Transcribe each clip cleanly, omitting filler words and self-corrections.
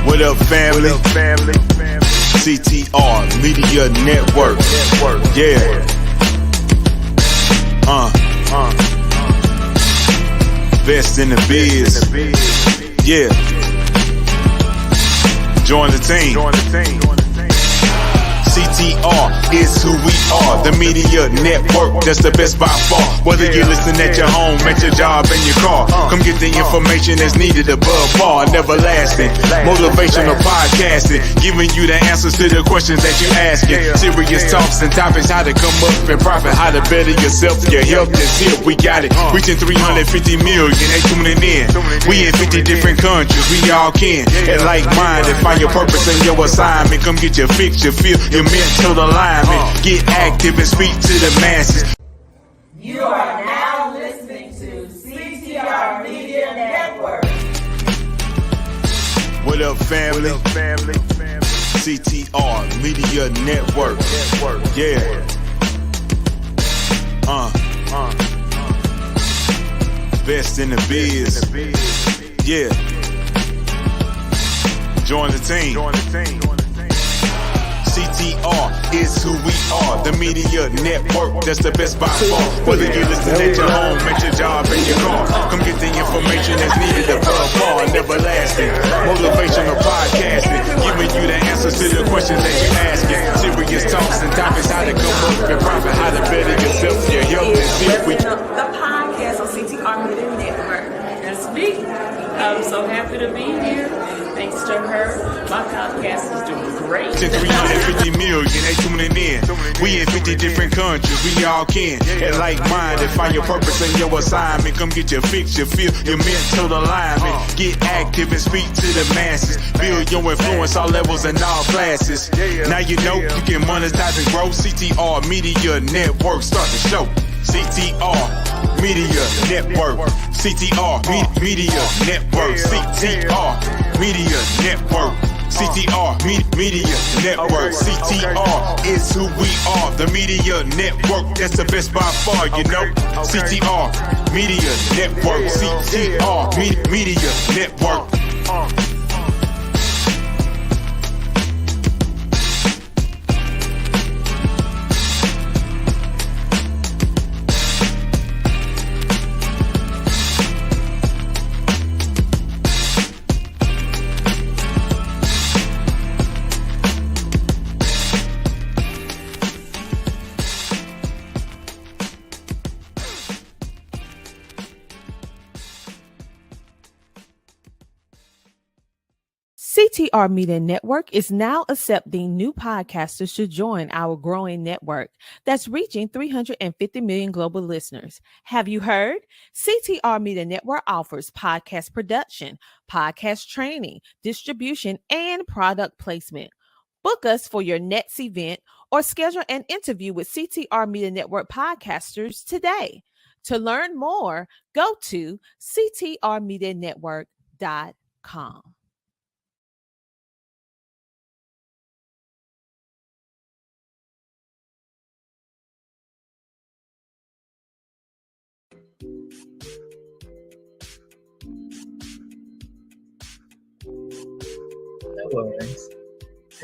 What up, family? CTR Media Network. Yeah. Best in the biz. Yeah. Join the team. CTR is who we are, the media network, that's the best by far. Whether you listen at your home, at your job, in your car, come get the information that's needed above par. Never lasting, motivational podcasting, giving you the answers to the questions that you're asking. Serious talks and topics, how to come up and profit, how to better yourself, your health is here, we got it. Reaching 350 million, they tuning in. We in 50 different countries, we all can. And like-minded, find your purpose and your assignment. Come get your fix, your feel, your mental alignment. Get active and speak to the masses. You are now listening to CTR Media Network. What up, family? CTR Media Network. Yeah. Best in the biz. Yeah. Join the team. CTR is who we are, the media network, that's the best by far. Whether you listen at your home, at your job, in your car, come get the information that's needed above par. Never lasting, motivational podcasting, giving you the answers to the questions that you're asking. Serious talks and topics, how to come up and profit, how to better yourself, your health and see. The podcast on CTR Media Network. That's me. I'm so happy to be here. Thanks to her, my podcast is doing great. 350 million, they tuning in. We in 50 different countries, we all can. And like-minded, find your purpose and your assignment. Come get your fix, your feel, your mental alignment. Get active and speak to the masses. Build your influence, all levels and all classes. Now you know you can monetize and grow. CTR Media Network, start the show. CTR Media Network. CTR Media Network. CTR Media Network. CTR Media Network. CTR is who we are, the media network, that's the best by far, you know. CTR Media Network. CTR Media Network. CTR Media Network is now accepting new podcasters to join our growing network that's reaching 350 million global listeners. Have you heard? CTR Media Network offers podcast production, podcast training, distribution, and product placement. Book us for your next event or schedule an interview with CTR Media Network podcasters today. To learn more, go to ctrmedianetwork.com. No worries.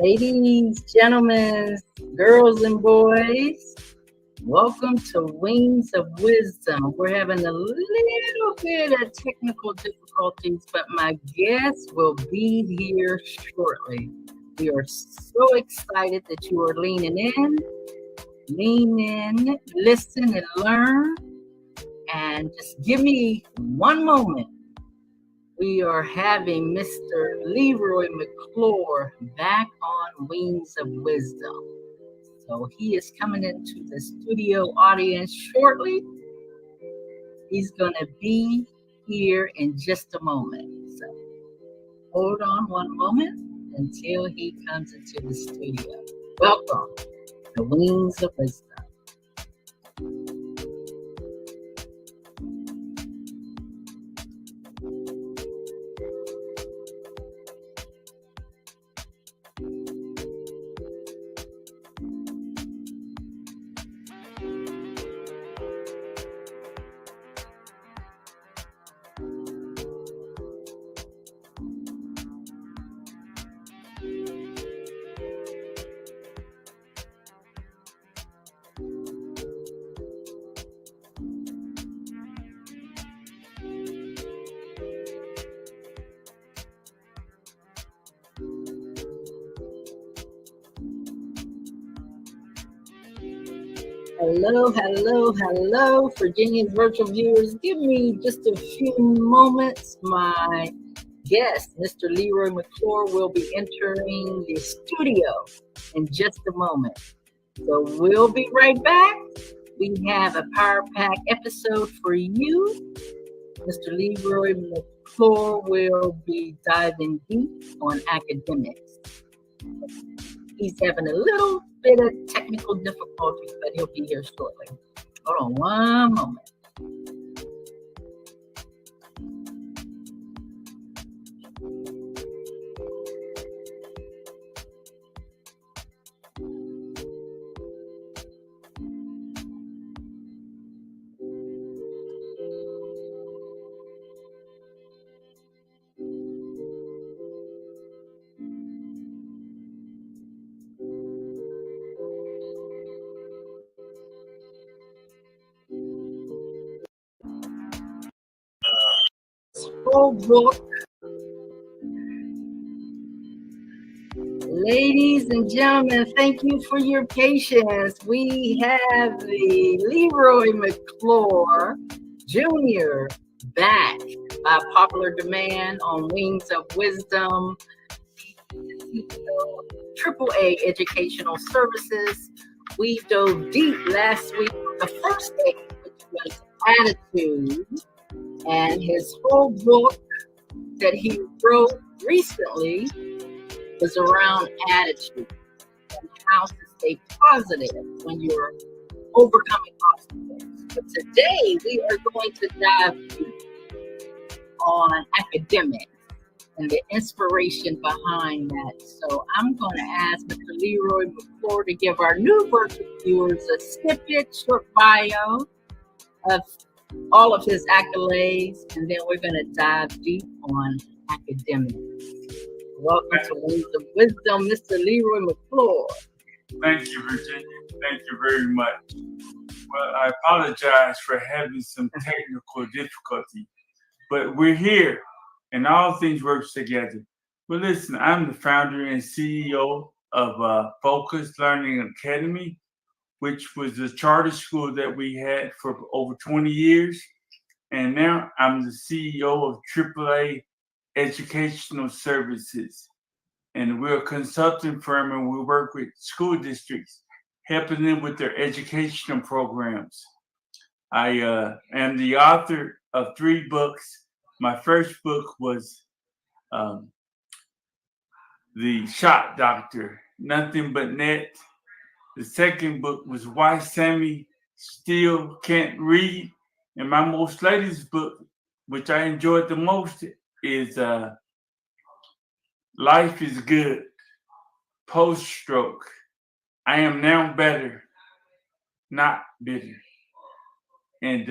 Ladies, gentlemen, girls and boys, welcome to Wings of Wisdom. We're having a little bit of technical difficulties, but my guest will be here shortly. We are so excited that you are leaning in, listen and learn, and just give me one moment. We are having Mr. Leroy McClure back on Wings of Wisdom. So he is coming into the studio audience shortly. He's going to be here in just a moment. So hold on one moment until he comes into the studio. Welcome to Wings of Wisdom. Hello, hello, hello, Virginia's virtual viewers. Give me just a few moments. My guest, Mr. Leroy McClure, will be entering the studio in just a moment. So we'll be right back. We have a Power Pack episode for you. Mr. Leroy McClure will be diving deep on academics. He's having a little bit of technical difficulties, but he'll be here shortly. Hold on one moment. Full book. Ladies and gentlemen, thank you for your patience. We have the Leroy McClure Jr. back by popular demand on Wings of Wisdom, AAA Educational Services. We dove deep last week on the first day, which was Attitude, and his whole book that he wrote recently was around attitude and how to stay positive when you're overcoming obstacles. But today we are going to dive deep on academics and the inspiration behind that. So I'm going to ask Mr. Leroy McClure to give our new virtual viewers a snippet, short bio of all of his accolades, and then we're going to dive deep on academics. Welcome to Wings of Wisdom, Mr. Leroy McClure. Thank you, Virginia. Thank you very much. Well, I apologize for having some technical difficulty, but we're here and all things work together. Well, listen, I'm the founder and CEO of Focus Learning Academy, which was the charter school that we had for over 20 years. And now I'm the CEO of AAA Educational Services. And we're a consulting firm, and we work with school districts, helping them with their educational programs. I am the author of 3 books. My first book was The Shot Doctor, Nothing But Net. The second book was Why Sammy Still Can't Read. And my most latest book, which I enjoyed the most, is Life is Good, Post-Stroke. I am now better, not bitter. And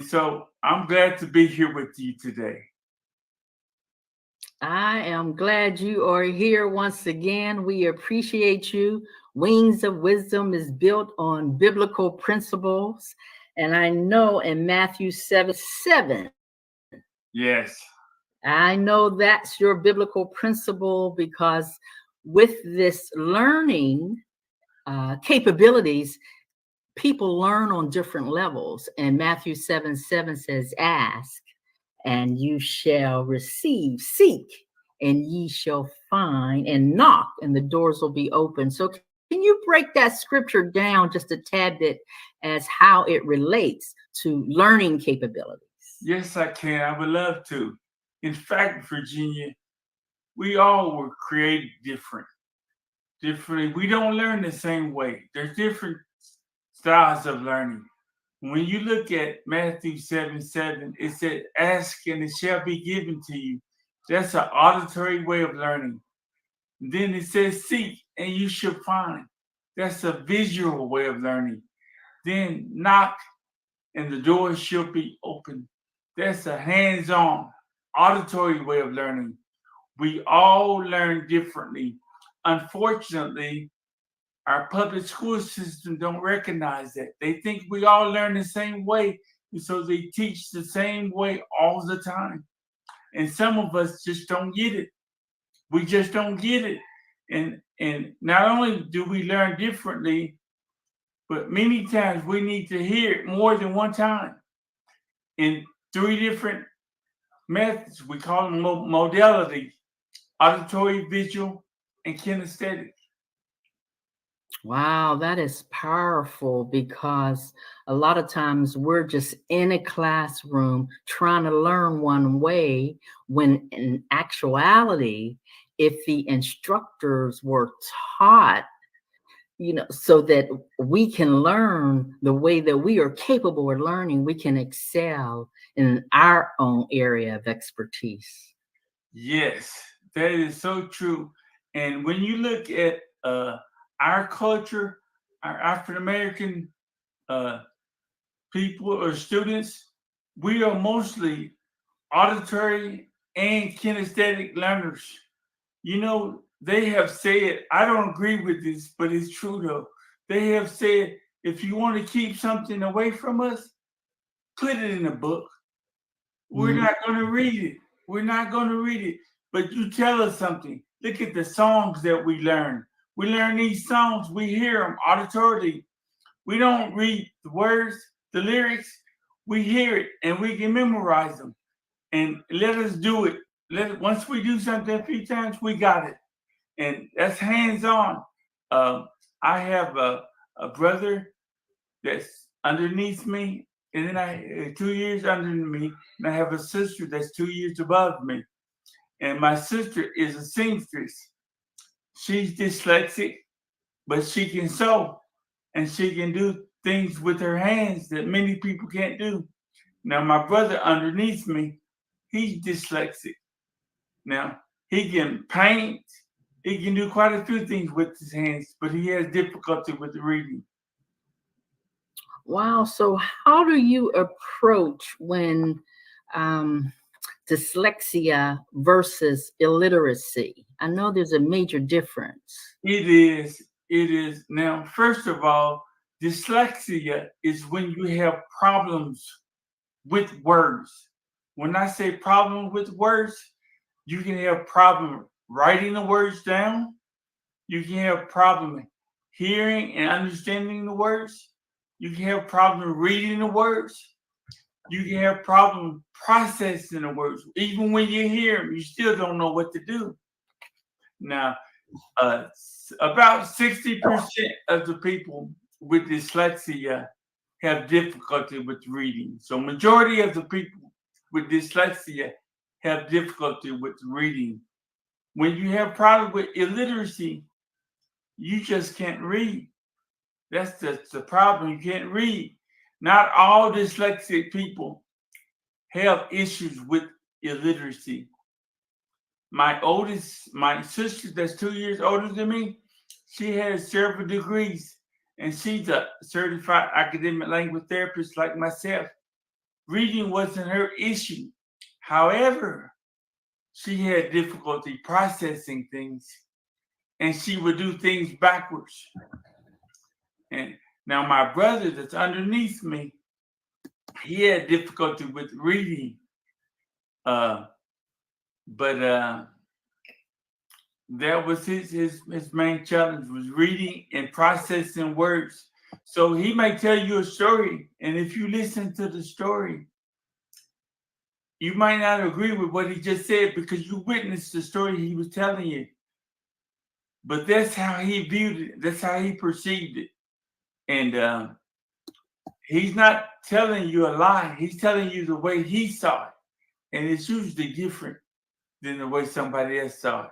so I'm glad to be here with you today. I am glad you are here once again. We appreciate you. Wings of Wisdom is built on biblical principles. And I know in Matthew 7:7. Yes. I know that's your biblical principle, because with this learning capabilities, people learn on different levels. And Matthew 7:7 says, ask and you shall receive, seek and ye shall find, and knock and the doors will be open. So can you break that scripture down just a tad bit as how it relates to learning capabilities? Yes, I can. I would love to. In fact, Virginia, we all were created differently. We don't learn the same way. There's different styles of learning. When you look at Matthew 7:7, it said, ask and it shall be given to you. That's an auditory way of learning. Then it says, seek and you shall find. That's a visual way of learning. Then knock and the door shall be open. That's a hands-on, auditory way of learning. We all learn differently. Unfortunately, our public school system don't recognize that. They think we all learn the same way, and so they teach the same way all the time. And some of us just don't get it. We just don't get it. And not only do we learn differently, but many times we need to hear it more than one time in 3 different methods. We call them modalities: auditory, visual, and kinesthetic. Wow, that is powerful because a lot of times we're just in a classroom trying to learn one way when in actuality, if the instructors were taught, so that we can learn the way that we are capable of learning, we can excel in our own area of expertise. Yes, that is so true. And when you look at our culture, our African American people or students, we are mostly auditory and kinesthetic learners. They have said, I don't agree with this, but it's true though. They have said, if you want to keep something away from us, put it in a book. We're not going to read it. We're not going to read it. But you tell us something. Look at the songs that we learn. We learn these songs. We hear them auditorily. We don't read the words, the lyrics. We hear it and we can memorize them. And let us do it. Once we do something a few times, we got it. And that's hands-on. I have a brother that's underneath me, and then 2 years under me, and I have a sister that's 2 years above me. And my sister is a seamstress. She's dyslexic, but she can sew, and she can do things with her hands that many people can't do. Now, my brother underneath me, he's dyslexic. Now, he can paint. He can do quite a few things with his hands, but he has difficulty with reading. Wow. So how do you approach when dyslexia versus illiteracy? I know there's a major difference. It is. Now, first of all, dyslexia is when you have problems with words. When I say problem with words, you can have problem writing the words down. You can have problem hearing and understanding the words. You can have problem reading the words. You can have problem processing the words. Even when you hear them, you still don't know what to do. Now, about 60% of the people with dyslexia have difficulty with reading. So majority of the people with dyslexia have difficulty with reading. When you have problem with illiteracy, you just can't read. That's the problem. You can't read. Not all dyslexic people have issues with illiteracy. My sister that's 2 years older than me, she has several degrees, and she's a certified academic language therapist like myself. Reading wasn't her issue. However, she had difficulty processing things, and she would do things backwards. And now my brother that's underneath me, he had difficulty with reading. But that was his main challenge, was reading and processing words. So he might tell you a story, and if you listen to the story, you might not agree with what he just said because you witnessed the story he was telling you. But that's how he viewed it. That's how he perceived it. And he's not telling you a lie. He's telling you the way he saw it. And it's usually different than the way somebody else saw it.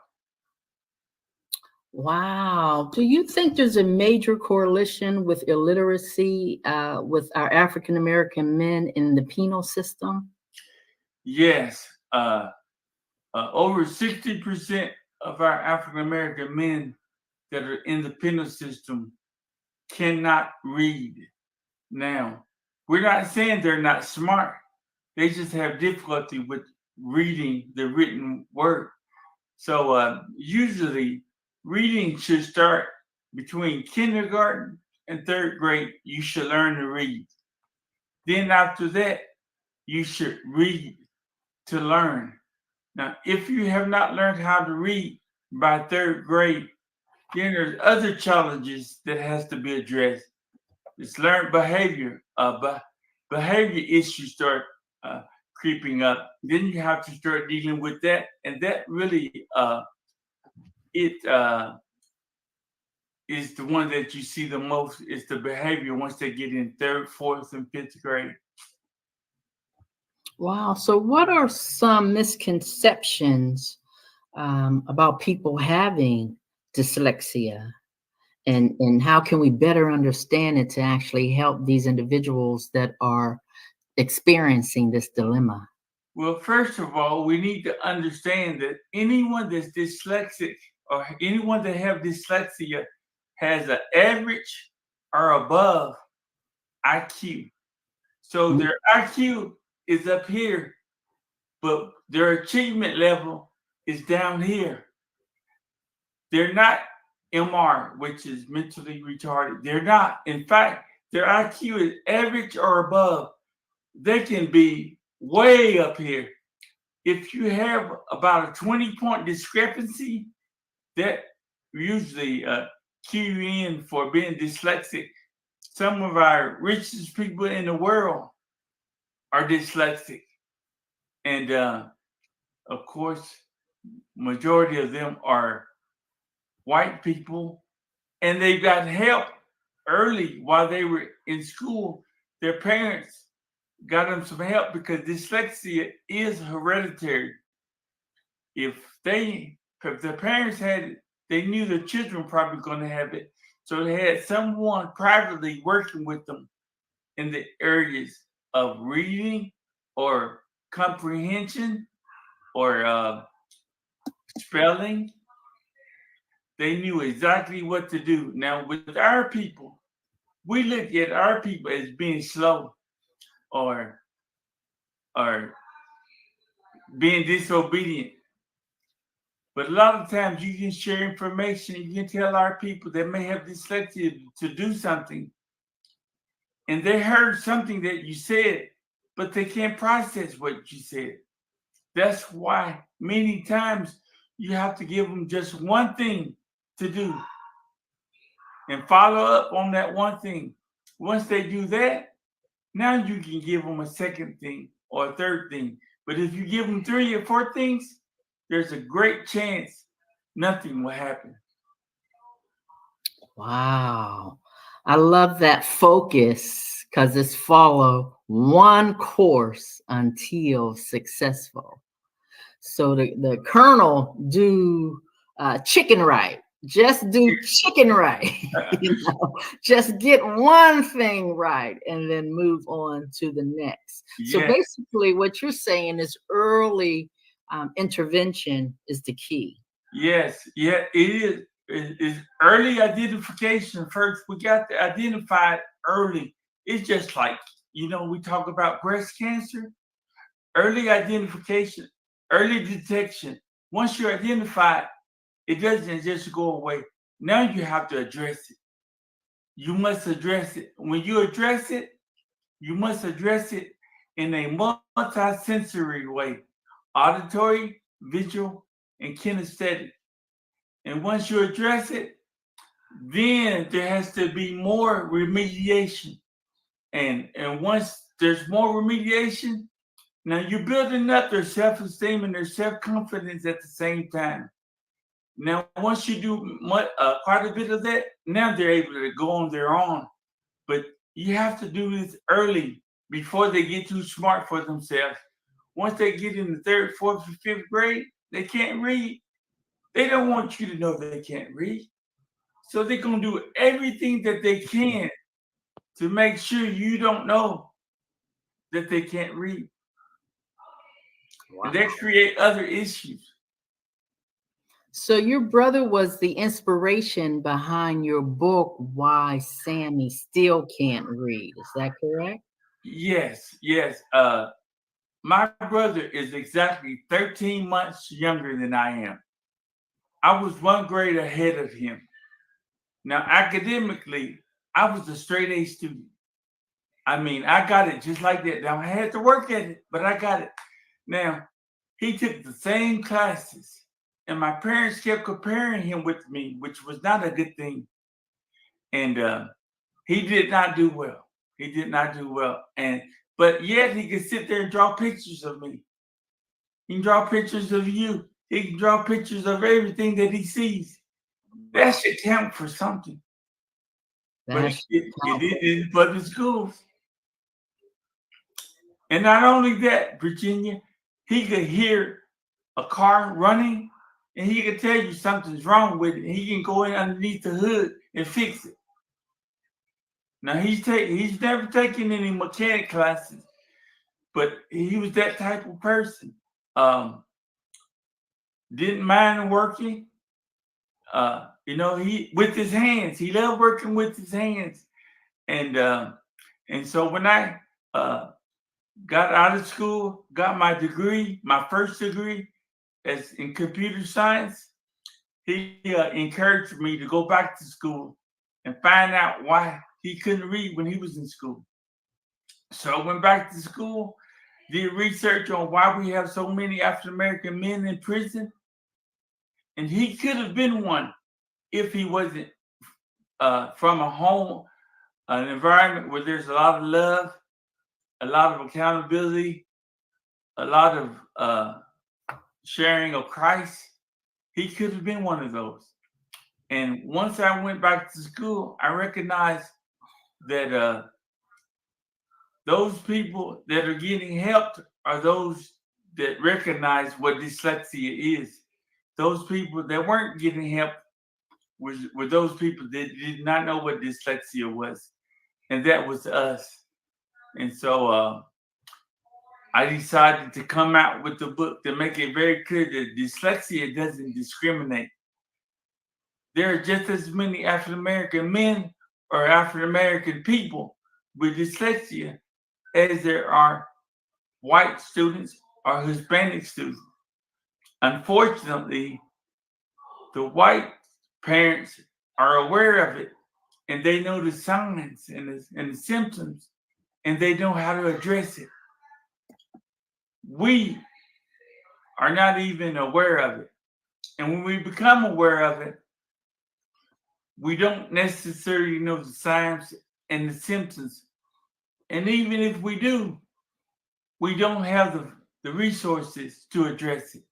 Wow. Do you think there's a major correlation with illiteracy with our African American men in the penal system? Yes. Over 60% of our African American men that are in the penal system cannot read. Now, we're not saying they're not smart. They just have difficulty with reading the written word. So usually reading should start between kindergarten and 3rd grade. You should learn to read. Then after that, you should read to learn. Now, if you have not learned how to read by 3rd grade, then there's other challenges that has to be addressed. It's learned behavior. Behavior issues start creeping up. Then you have to start dealing with that, and that really is the one that you see the most. Is the behavior once they get in 3rd, 4th, and 5th grade. Wow. So, what are some misconceptions about people having dyslexia? And how can we better understand it to actually help these individuals that are experiencing this dilemma? Well, first of all, we need to understand that anyone that's dyslexic or anyone that have dyslexia has an average or above IQ. So their IQ is up here, but their achievement level is down here. They're not MR, which is mentally retarded. They're not. In fact, their IQ is average or above. They can be way up here. If you have about a 20-point discrepancy, that usually cue you in for being dyslexic. Some of our richest people in the world are dyslexic. And of course, majority of them are white people, and they got help early while they were in school. Their parents got them some help because dyslexia is hereditary. If the parents had it, they knew the children were probably going to have it. So they had someone privately working with them in the areas of reading or comprehension or spelling. They knew exactly what to do. Now, with our people, we look at our people as being slow or being disobedient. But a lot of times you can share information, you can tell our people that may have dyslexia to do something, and they heard something that you said, but they can't process what you said. That's why many times you have to give them just one thing to do and follow up on that one thing. Once they do that, now you can give them a second thing or a third thing. But if you give them 3 or 4 things, there's a great chance nothing will happen. Wow. I love that focus because it's follow one course until successful. So the Colonel do chicken right. Just do chicken right. Just get one thing right and then move on to the next. Yes. So basically what you're saying is early intervention is the key. Yes, yeah, it is. It's early identification first. We got to identify it early. It's just like, we talk about breast cancer. Early identification, early detection. Once you identify it, it doesn't just go away. Now you have to address it. You must address it. When you address it, you must address it in a multi-sensory way. Auditory, visual, and kinesthetic. And once you address it, then there has to be more remediation. And once there's more remediation, now you're building up their self-esteem and their self-confidence at the same time. Now, once you do quite a bit of that, now they're able to go on their own. But you have to do this early before they get too smart for themselves. Once they get in the 3rd, 4th, and 5th grade, they can't read. They don't want you to know they can't read. So they're going to do everything that they can to make sure you don't know that they can't read. Wow. And that create other issues. So your brother was the inspiration behind your book, Why Sammy Still Can't Read. Is that correct? Yes. My brother is exactly 13 months younger than I am. I was 1 grade ahead of him. Now, academically, I was a straight A student. I mean, I got it just like that. Now, I had to work at it, but I got it. Now, he took the same classes, and my parents kept comparing him with me, which was not a good thing. And he did not do well. He did not do well. But yet he could sit there and draw pictures of me. He can draw pictures of you. He can draw pictures of everything that he sees. That should count for something. But he did it in public schools. And not only that, Virginia, he could hear a car running and he could tell you something's wrong with it. And he can go in underneath the hood and fix it. Now he's never taken any mechanic classes, but he was that type of person. Didn't mind working. He with his hands. He loved working with his hands. And so when I got out of school, got my degree, my first degree as in computer science, he encouraged me to go back to school and find out why he couldn't read when he was in school. So I went back to school, did research on why we have so many African American men in prison. And he could have been one if he wasn't from a home, an environment where there's a lot of love, a lot of accountability, a lot of sharing of Christ. He could have been one of those. And once I went back to school, I recognized that those people that are getting helped are those that recognize what dyslexia is. Those people that weren't getting help were those people that did not know what dyslexia was. And that was us. And so I decided to come out with the book to make it very clear that dyslexia doesn't discriminate. There are just as many African American men or African American people with dyslexia as there are white students or Hispanic students. Unfortunately, the white parents are aware of it and they know the signs and the symptoms and they know how to address it. We are not even aware of it. And when we become aware of it, we don't necessarily know the signs and the symptoms. And even if we do, we don't have the resources to address it.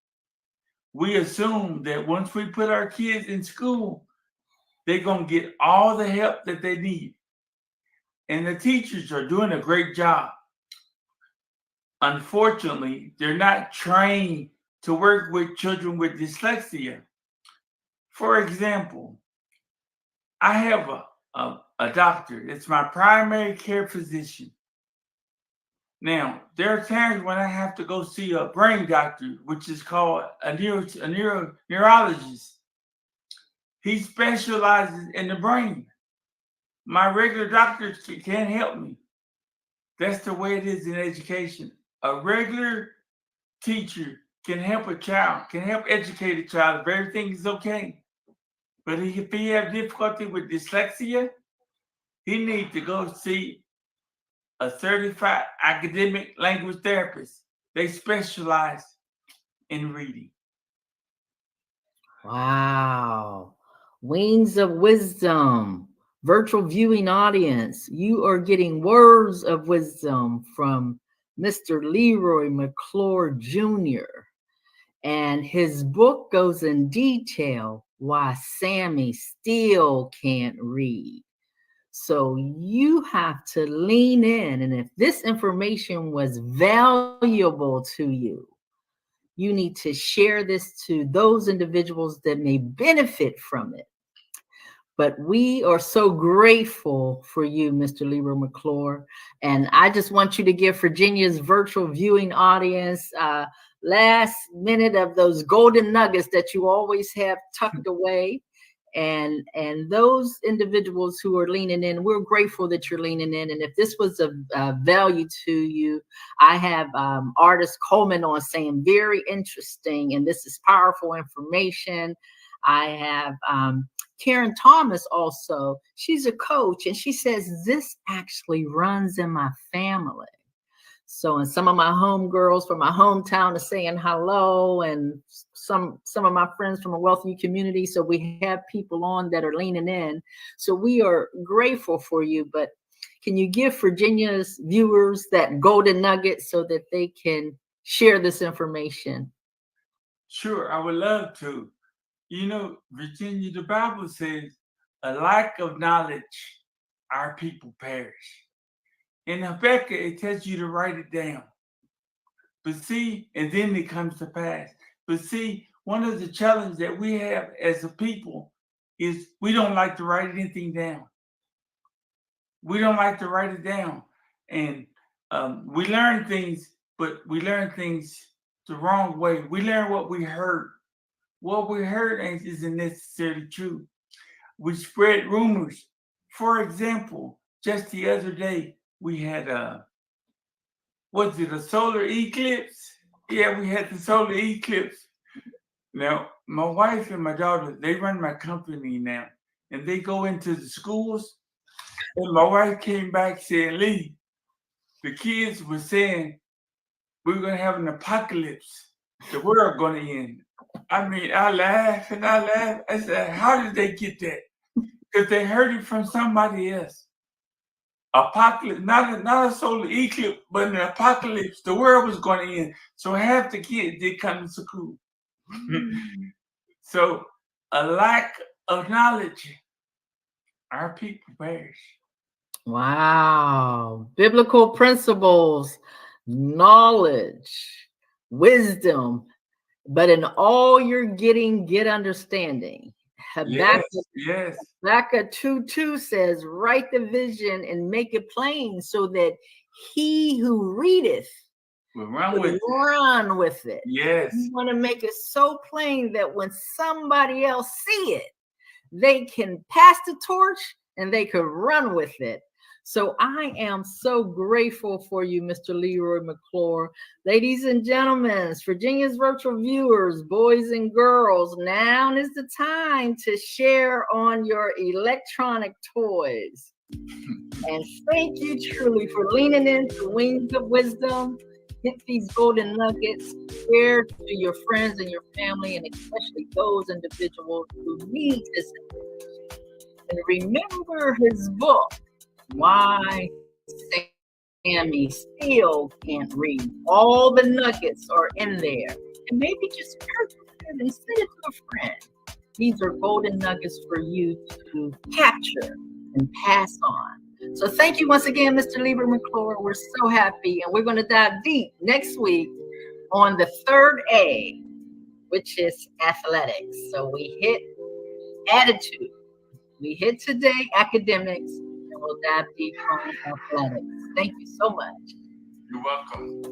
We assume that once we put our kids in school, they're going to get all the help that they need. And the teachers are doing a great job. Unfortunately, they're not trained to work with children with dyslexia. For example, I have a doctor. It's my primary care physician. Now, there are times when I have to go see a brain doctor, which is called a neurologist. He specializes in the brain. My regular doctors can't help me. That's the way it is in education. A regular teacher can help a child, can help educate a child if everything is okay. But if he has difficulty with dyslexia, he needs to go see a certified academic language therapist. They specialize in reading. Wow. Wings of Wisdom, virtual viewing audience. You are getting words of wisdom from Mr. Leroy McClure Jr. And his book goes in detail why Sammy still can't read. So you have to lean in. And if this information was valuable to you, you need to share this to those individuals that may benefit from it. But we are so grateful for you, Mr. Leroy McClure. And I just want you to give Virginia's virtual viewing audience last minute of those golden nuggets that you always have tucked away. And those individuals who are leaning in, we're grateful that you're leaning in. And if this was of value to you, I have artist Coleman on saying very interesting, and this is powerful information. I have Karen Thomas also. She's a coach, and she says this actually runs in my family. So, and some of my homegirls from my hometown are saying hello, and some of my friends from a wealthy community. So we have people on that are leaning in. So we are grateful for you. But can you give Virginia's viewers that golden nugget so that they can share this information? Sure, I would love to. Virginia, the Bible says, a lack of knowledge, our people perish. In Habakkuk, it tells you to write it down. But see, and then it comes to pass. But see, one of the challenges that we have as a people is we don't like to write anything down. We don't like to write it down. And we learn things, but we learn things the wrong way. We learn what we heard. What we heard isn't necessarily true. We spread rumors. For example, just the other day, we had a solar eclipse? Yeah, we had the solar eclipse. Now, my wife and my daughter, they run my company now, and they go into the schools. And my wife came back saying, Lee, the kids were saying we're going to have an apocalypse. The world going to end. I mean, I laughed and I laughed. I said, how did they get that? Because they heard it from somebody else. Apocalypse, not a solar eclipse, but an apocalypse. The world was going to end. So half the kids did come to school. So a lack of knowledge, our people perish. Wow. Biblical principles, knowledge, wisdom, but in all you're getting, get understanding. Habakkuk 2:2 says, write the vision and make it plain so that he who readeth will run with it. Yes. You want to make it so plain that when somebody else see it, they can pass the torch and they could run with it. So I am so grateful for you, Mr. Leroy McClure. Ladies and gentlemen, Virginia's virtual viewers, boys and girls, now is the time to share on your electronic toys. And thank you truly for leaning into Wings of Wisdom. Hit these golden nuggets, share to your friends and your family, and especially those individuals who need this information. And remember his book, Why Sammy Still Can't Read. All the nuggets are in there. And maybe just purchase it and send it to a friend. These are golden nuggets for you to capture and pass on. So thank you once again, Mr. Leroy McClure. We're so happy. And we're going to dive deep next week on the third A, which is athletics. So we hit attitude. We hit today academics. We'll dive deep on athletics. Thank you so much. You're welcome.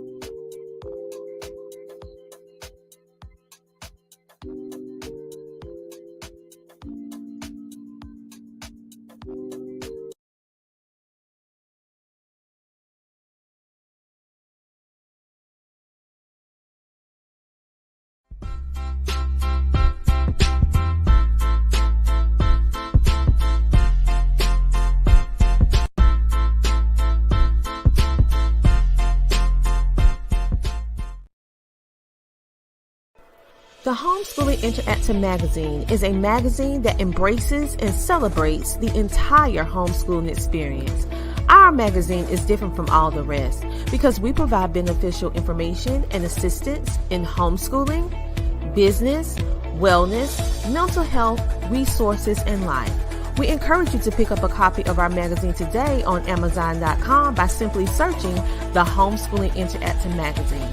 The Homeschooling Interactive Magazine is a magazine that embraces and celebrates the entire homeschooling experience. Our magazine is different from all the rest because we provide beneficial information and assistance in homeschooling, business, wellness, mental health, resources, and life. We encourage you to pick up a copy of our magazine today on Amazon.com by simply searching the Homeschooling Interactive Magazine.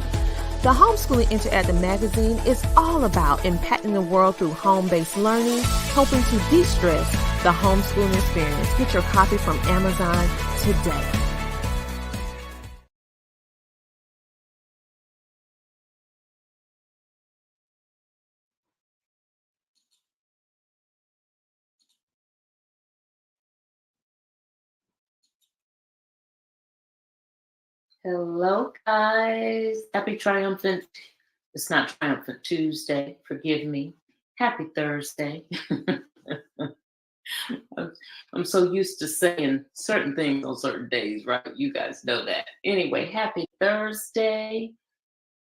The Homeschooling Interactive Magazine is all about impacting the world through home-based learning, helping to de-stress the homeschooling experience. Get your copy from Amazon today. Hello, guys. Happy triumphant. It's not triumphant Tuesday. Forgive me. Happy Thursday. I'm so used to saying certain things on certain days, right? You guys know that. Anyway, happy Thursday.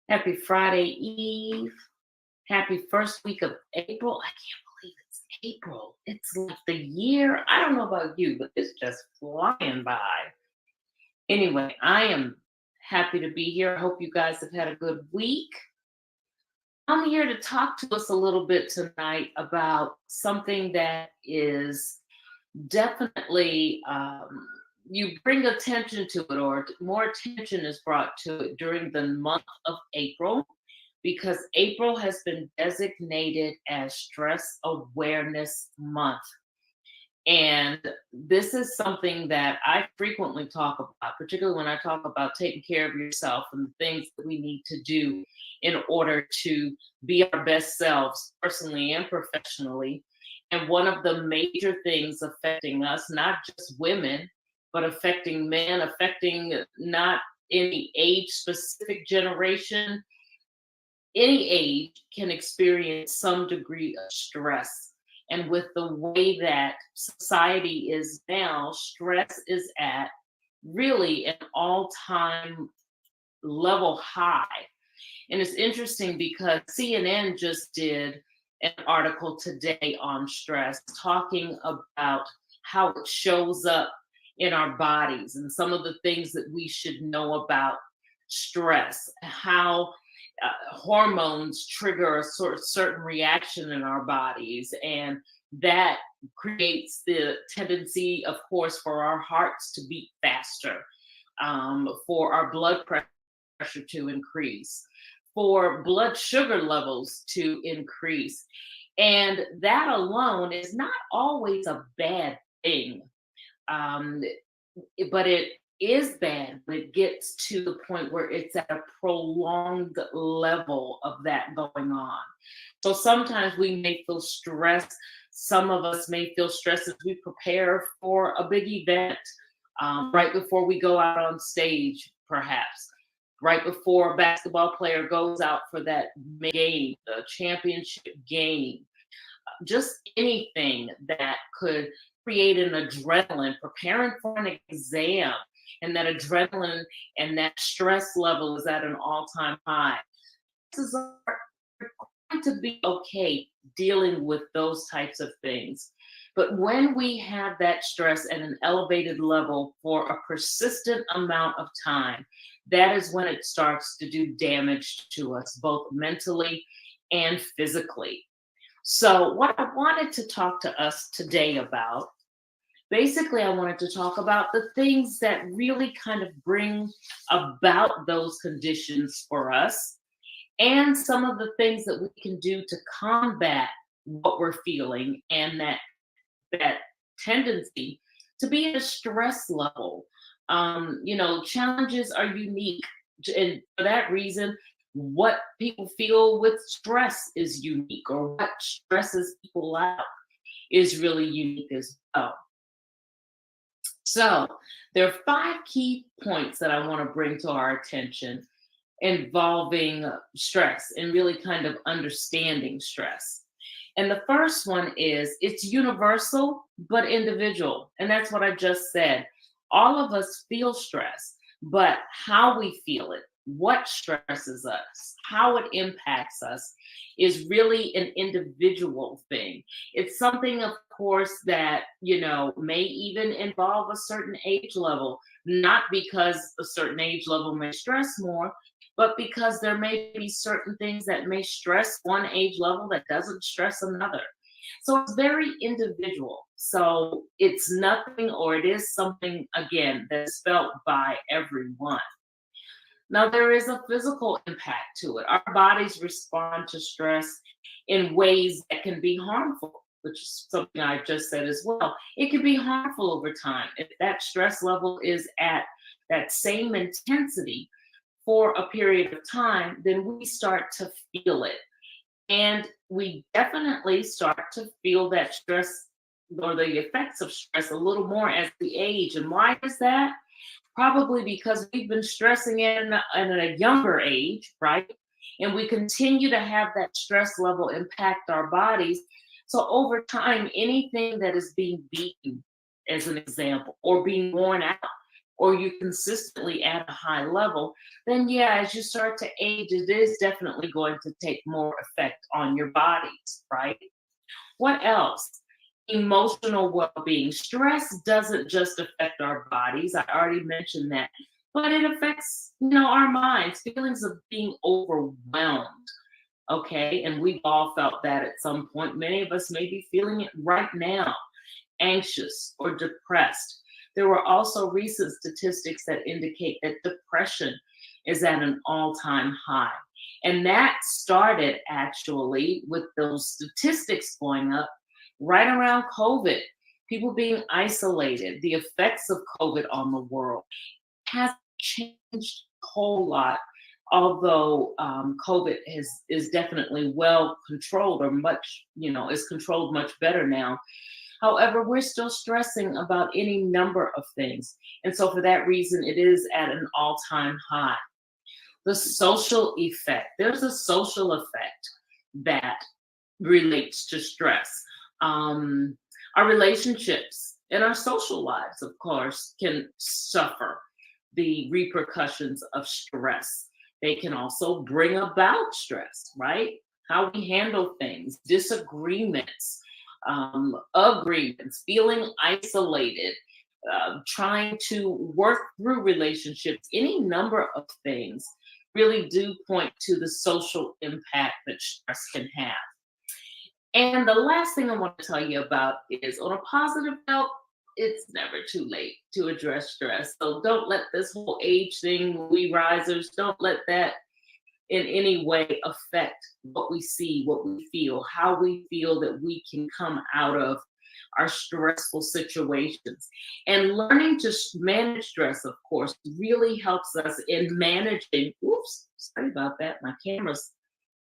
Happy Friday Eve. Happy first week of April. I can't believe it's April. It's like the year. I don't know about you, but it's just flying by. Anyway, I am happy to be here. I hope you guys have had a good week. I'm here to talk to us a little bit tonight about something that is definitely, you bring attention to it, or more attention is brought to it during the month of April, because April has been designated as Stress Awareness Month. And this is something that I frequently talk about, particularly when I talk about taking care of yourself and the things that we need to do in order to be our best selves, personally and professionally. And one of the major things affecting us, not just women, but affecting men, affecting not any age-specific generation, any age can experience some degree of stress. And with the way that society is now, stress is at really an all-time level high. And it's interesting because CNN just did an article today on stress, talking about how it shows up in our bodies and some of the things that we should know about stress, how hormones trigger a certain reaction in our bodies, and that creates the tendency, of course, for our hearts to beat faster, for our blood pressure to increase, for blood sugar levels to increase. And that alone is not always a bad thing, but it is bad when it gets to the point where it's at a prolonged level of that going on. So sometimes we may feel stressed. Some of us may feel stressed as we prepare for a big event, right before we go out on stage, perhaps, right before a basketball player goes out for that game, the championship game, just anything that could create an adrenaline, preparing for an exam, and that adrenaline and that stress level is at an all-time high. This is going to be okay dealing with those types of things. But when we have that stress at an elevated level for a persistent amount of time, that is when it starts to do damage to us, both mentally and physically. So what I wanted to talk to us today about, basically, I wanted to talk about the things that really kind of bring about those conditions for us, and some of the things that we can do to combat what we're feeling and that tendency to be at a stress level. Challenges are unique, and for that reason, what people feel with stress is unique, or what stresses people out is really unique as well. So there are 5 key points that I want to bring to our attention involving stress and really kind of understanding stress. And the first one is it's universal but individual. And that's what I just said. All of us feel stress, but how we feel it, what stresses us, how it impacts us is really an individual thing. It's something, of course, that, may even involve a certain age level, not because a certain age level may stress more, but because there may be certain things that may stress one age level that doesn't stress another. So it's very individual. So it's nothing, or it is something, again, that's felt by everyone. Now, there is a physical impact to it. Our bodies respond to stress in ways that can be harmful, which is something I just said as well. It can be harmful over time. If that stress level is at that same intensity for a period of time, then we start to feel it. And we definitely start to feel that stress, or the effects of stress, a little more as we age. And why is that? Probably because we've been stressing in at a younger age, right? And we continue to have that stress level impact our bodies So over time, anything that is being beaten, as an example, or being worn out, or you consistently at a high level, then yeah, as you start to age, it is definitely going to take more effect on your bodies, right? What else? Emotional well-being. Stress doesn't just affect our bodies. I already mentioned that, but it affects, our minds, feelings of being overwhelmed. Okay, and we've all felt that at some point. Many of us may be feeling it right now, anxious or depressed. There were also recent statistics that indicate that depression is at an all-time high. And that started actually with those statistics going up right around COVID, people being isolated, the effects of COVID on the world has changed a whole lot. Although COVID is definitely well controlled, or much, is controlled much better now. However, we're still stressing about any number of things. And so for that reason, it is at an all-time high. The social effect. There's a social effect that relates to stress. Our relationships and our social lives, of course, can suffer the repercussions of stress. They can also bring about stress, right? How we handle things, disagreements, agreements, feeling isolated, trying to work through relationships, any number of things really do point to the social impact that stress can have. And the last thing I want to tell you about is, on a positive note, it's never too late to address stress. So don't let this whole age thing, we risers, don't let that in any way affect what we see, what we feel, how we feel that we can come out of our stressful situations. And learning to manage stress, of course, really helps us in managing, oops, sorry about that, my camera's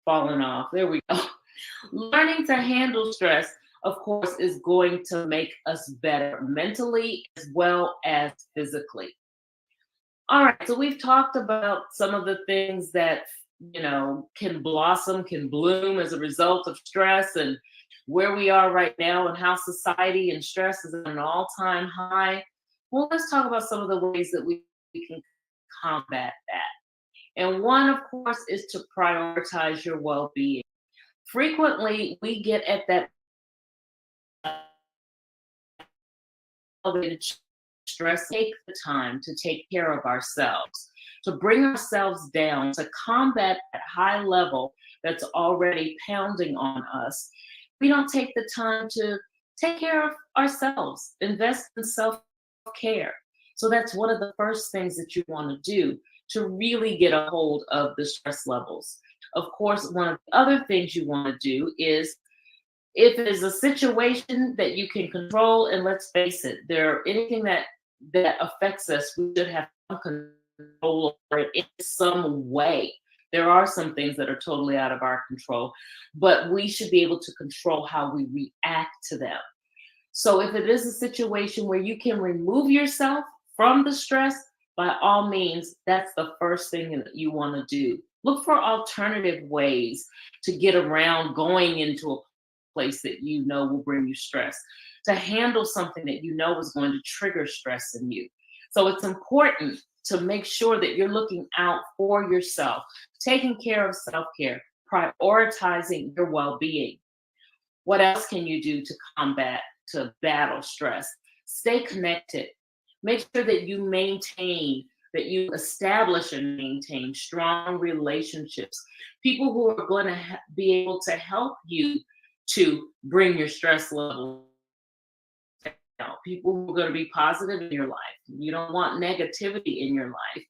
falling off. There we go. Learning to handle stress, of course, is going to make us better mentally as well as physically. All right, so we've talked about some of the things that, can blossom, can bloom as a result of stress, and where we are right now and how society and stress is at an all-time high. Well, let's talk about some of the ways that we can combat that. And one, of course, is to prioritize your well-being. Frequently, we get at that elevated stress. Take the time to take care of ourselves, to bring ourselves down, to combat that high level that's already pounding on us. We don't take the time to take care of ourselves, invest in self-care. So that's one of the first things that you want to do to really get a hold of the stress levels. Of course, one of the other things you want to do is, if it is a situation that you can control, and let's face it, anything that affects us, we should have control over it in some way. There are some things that are totally out of our control, but we should be able to control how we react to them. So if it is a situation where you can remove yourself from the stress, by all means, that's the first thing that you want to do. Look for alternative ways to get around going into a place that will bring you stress, to handle something that is going to trigger stress in you. So it's important to make sure that you're looking out for yourself, taking care of self-care, prioritizing your well-being. What else can you do to battle stress? Stay connected. Make sure that you establish and maintain strong relationships. People who are going to be able to help you to bring your stress level down. People who are going to be positive in your life. You don't want negativity in your life.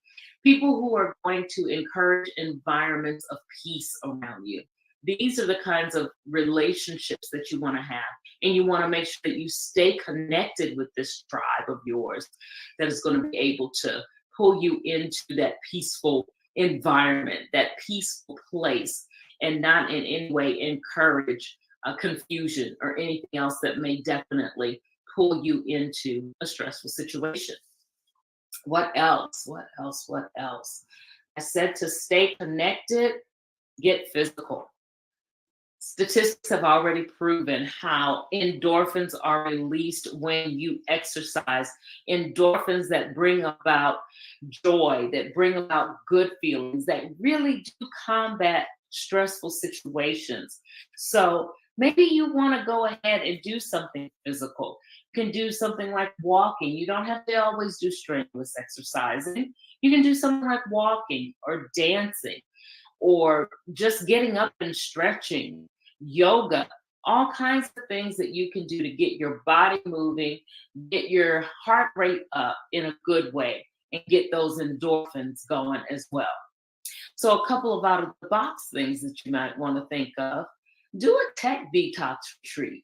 People who are going to encourage environments of peace around you. These are the kinds of relationships that you want to have. And you want to make sure that you stay connected with this tribe of yours that is going to be able to pull you into that peaceful environment, that peaceful place, and not in any way encourage confusion or anything else that may definitely pull you into a stressful situation. What else? I said to stay connected, get physical. Statistics have already proven how endorphins are released when you exercise. Endorphins that bring about joy, that bring about good feelings, that really do combat stressful situations. So maybe you want to go ahead and do something physical. You can do something like walking. You don't have to always do strenuous exercising. You can do something like walking or dancing or just getting up and stretching, yoga, all kinds of things that you can do to get your body moving, get your heart rate up in a good way, and get those endorphins going as well. So a couple of out of the box things that you might want to think of: do a tech detox retreat.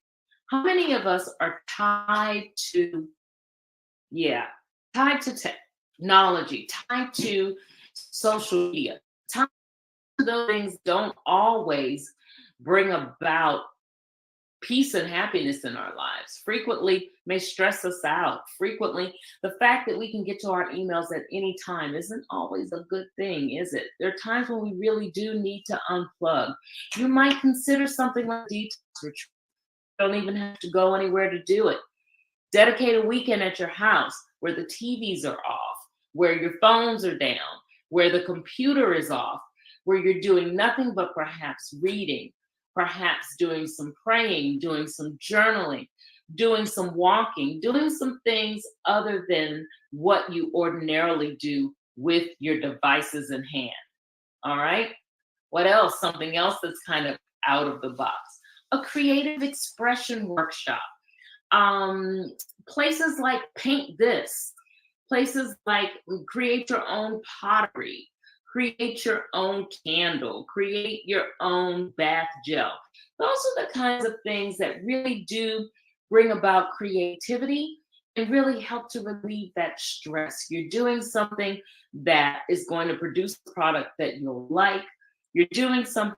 How many of us are tied to technology, tied to social media? Those things don't always bring about peace and happiness in our lives. Frequently may stress us out. Frequently, the fact that we can get to our emails at any time isn't always a good thing, is it? There are times when we really do need to unplug. You might consider something like detox retreat. You don't even have to go anywhere to do it. Dedicate a weekend at your house where the TVs are off, where your phones are down, where the computer is off, where you're doing nothing but perhaps reading, perhaps doing some praying, doing some journaling, doing some walking, doing some things other than what you ordinarily do with your devices in hand. All right? What else? Something else that's kind of out of the box. A creative expression workshop. Places like Paint This, places like create your own pottery, create your own candle, create your own bath gel. Those are the kinds of things that really do bring about creativity and really help to relieve that stress. You're doing something that is going to produce a product that you'll like. You're doing something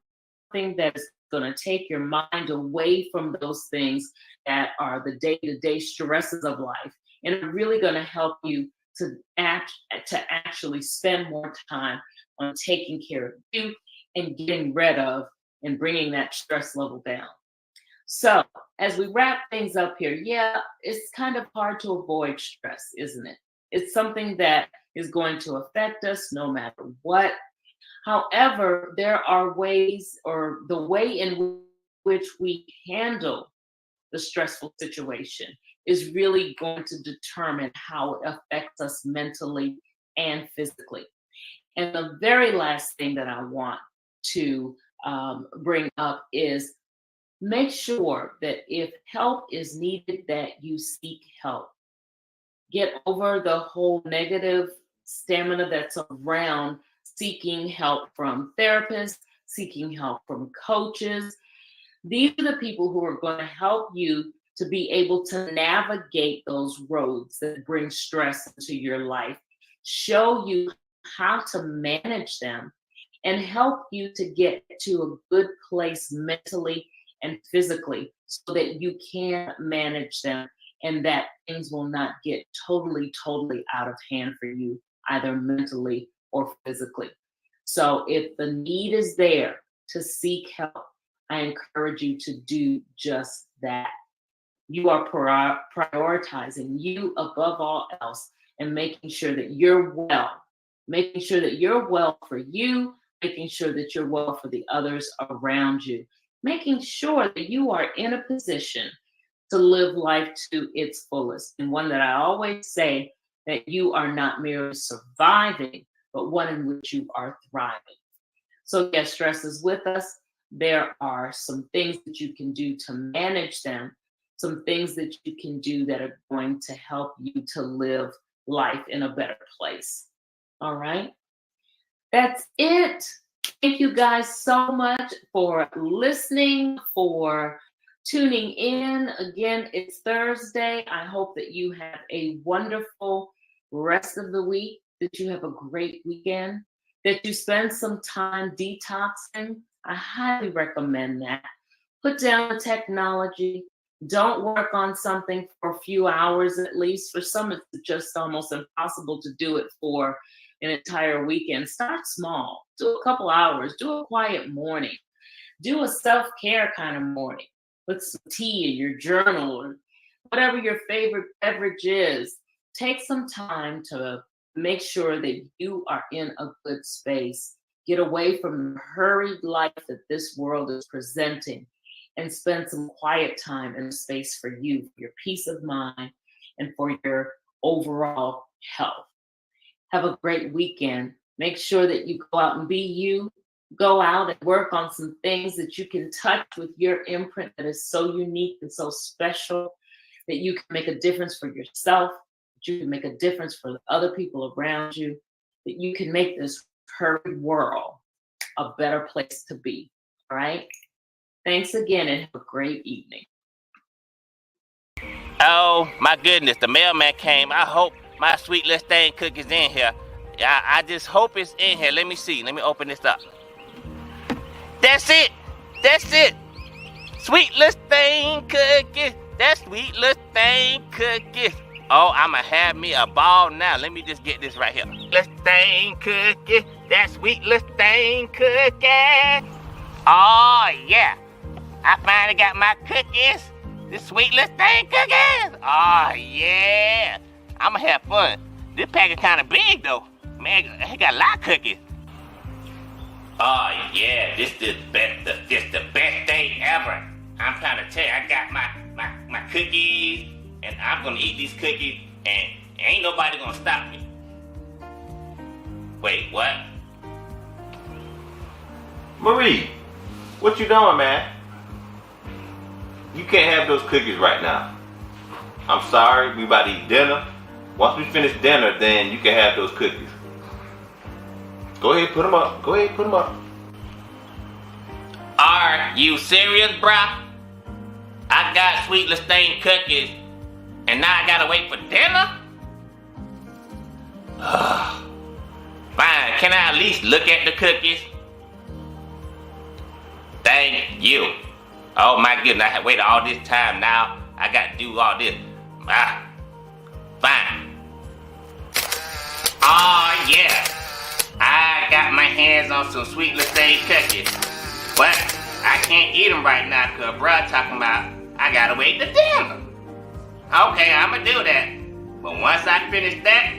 that is going to take your mind away from those things that are the day-to-day stresses of life, and are really going to help you to actually spend more time on taking care of you and getting rid of and bringing that stress level down. So as we wrap things up here, it's kind of hard to avoid stress, isn't it? It's something that is going to affect us no matter what. However, there are ways, or the way in which we handle the stressful situation is really going to determine how it affects us mentally and physically. And the very last thing that I want to bring up is make sure that if help is needed, that you seek help. Get over the whole negative stamina that's around seeking help from therapists, seeking help from coaches. These are the people who are going to help you to be able to navigate those roads that bring stress into your life, show you how to manage them, and help you to get to a good place mentally and physically so that you can manage them and that things will not get totally out of hand for you, either mentally or physically. So if the need is there to seek help, I encourage you to do just that. You are prioritizing you above all else and making sure that you're well, making sure that you're well for you, making sure that you're well for the others around you, making sure that you are in a position to live life to its fullest. And one that I always say, that you are not merely surviving, but one in which you are thriving. So yes, stress is with us. There are some things that you can do to manage them, some things that you can do that are going to help you to live life in a better place. All right. That's it. Thank you guys so much for listening, for tuning in. Again, it's Thursday. I hope that you have a wonderful rest of the week, that you have a great weekend, that you spend some time detoxing. I highly recommend that. Put down the technology. Don't work on something for a few hours at least. For some, it's just almost impossible to do it for an entire weekend. Start small. Do a couple hours. Do a quiet morning. Do a self-care kind of morning. Put some tea in your journal or whatever your favorite beverage is. Take some time to make sure that you are in a good space. Get away from the hurried life that this world is presenting and spend some quiet time in space for you, for your peace of mind, and for your overall health. Have a great weekend. Make sure that you go out and be you. Go out and work on some things that you can touch with your imprint that is so unique and so special, that you can make a difference for yourself, that you can make a difference for the other people around you, that you can make this hurried world a better place to be. All right? Thanks again and have a great evening. Oh my goodness, the mailman came. I hope my sweet little thing cookie's in here. I just hope it's in here. Let me see. Let me open this up. That's it. That's it. Sweet little thing cookie. That sweet little thing cookie. Oh, I'ma have me a ball now. Let me just get this right here. Little thing cookie. That sweet little thing cookie. Oh yeah. I finally got my cookies. This sweet little thing cookies. Oh yeah. I'ma have fun. This package kinda big though. Man, it got a lot of cookies. Oh yeah, this the best day ever. I'm trying to tell you, I got my cookies, and I'm gonna eat these cookies, and ain't nobody gonna stop me. Wait, what? Marie, what you doing, man? You can't have those cookies right now. I'm sorry, we about to eat dinner. Once we finish dinner, then you can have those cookies. Go ahead, put them up. Go ahead, put them up. Are you serious, bruh? I got sweet Listeine cookies, and now I gotta wait for dinner? Fine, can I at least look at the cookies? Thank you. Oh my goodness, I have waited all this time now. I gotta do all this. Fine. Oh yeah. I got my hands on some sweet Listeine cookies. But I can't eat them right now because bruh talking about I gotta wait to dinner. Okay, I'ma do that. But once I finish that,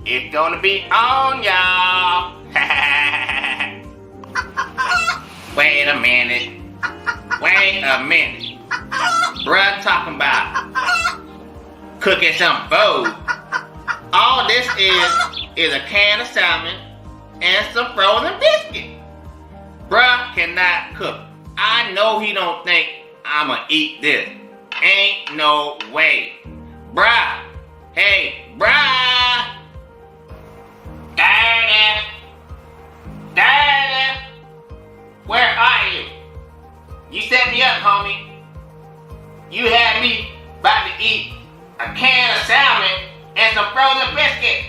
it's gonna be on, y'all. Wait a minute. Wait a minute. Bruh talking about cooking some food. All this is a can of salmon and some frozen biscuit. Bruh cannot cook. I know he don't think I'ma eat this. Ain't no way. Bruh. Hey, bruh. Daddy. Daddy. Where are you? You set me up, homie. You had me about to eat a can of salmon and some frozen biscuit.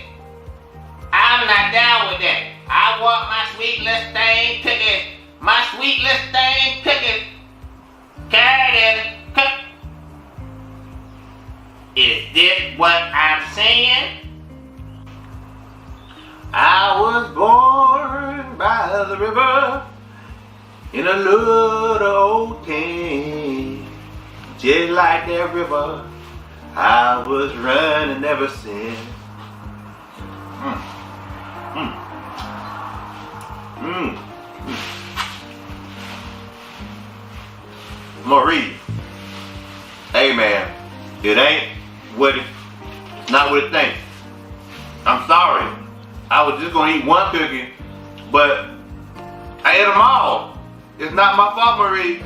I'm not down with that. I want my sweet Listeine cookies. My sweet Listeine cookies. Carrot cook. Is this what I'm saying? I was born by the river in a little old tent. Just like that river, I was running ever since. Marie, hey man, it ain't what not what it thinks. I'm sorry. I was just gonna eat one cookie, but I ate them all. It's not my fault, Marie.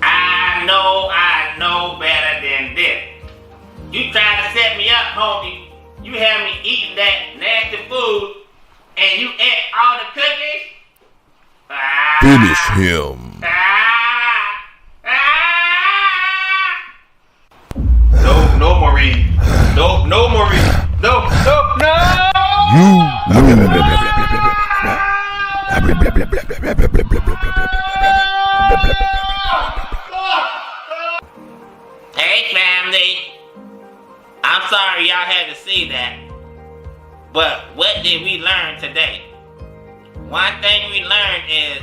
I know better than this. You tried to set me up, homie. You had me eating that nasty food, and you ate all the cookies? Finish him. No, Marie. No, Marie. No. Hey, family. I'm sorry y'all had to see that. But what did we learn today? One thing we learned is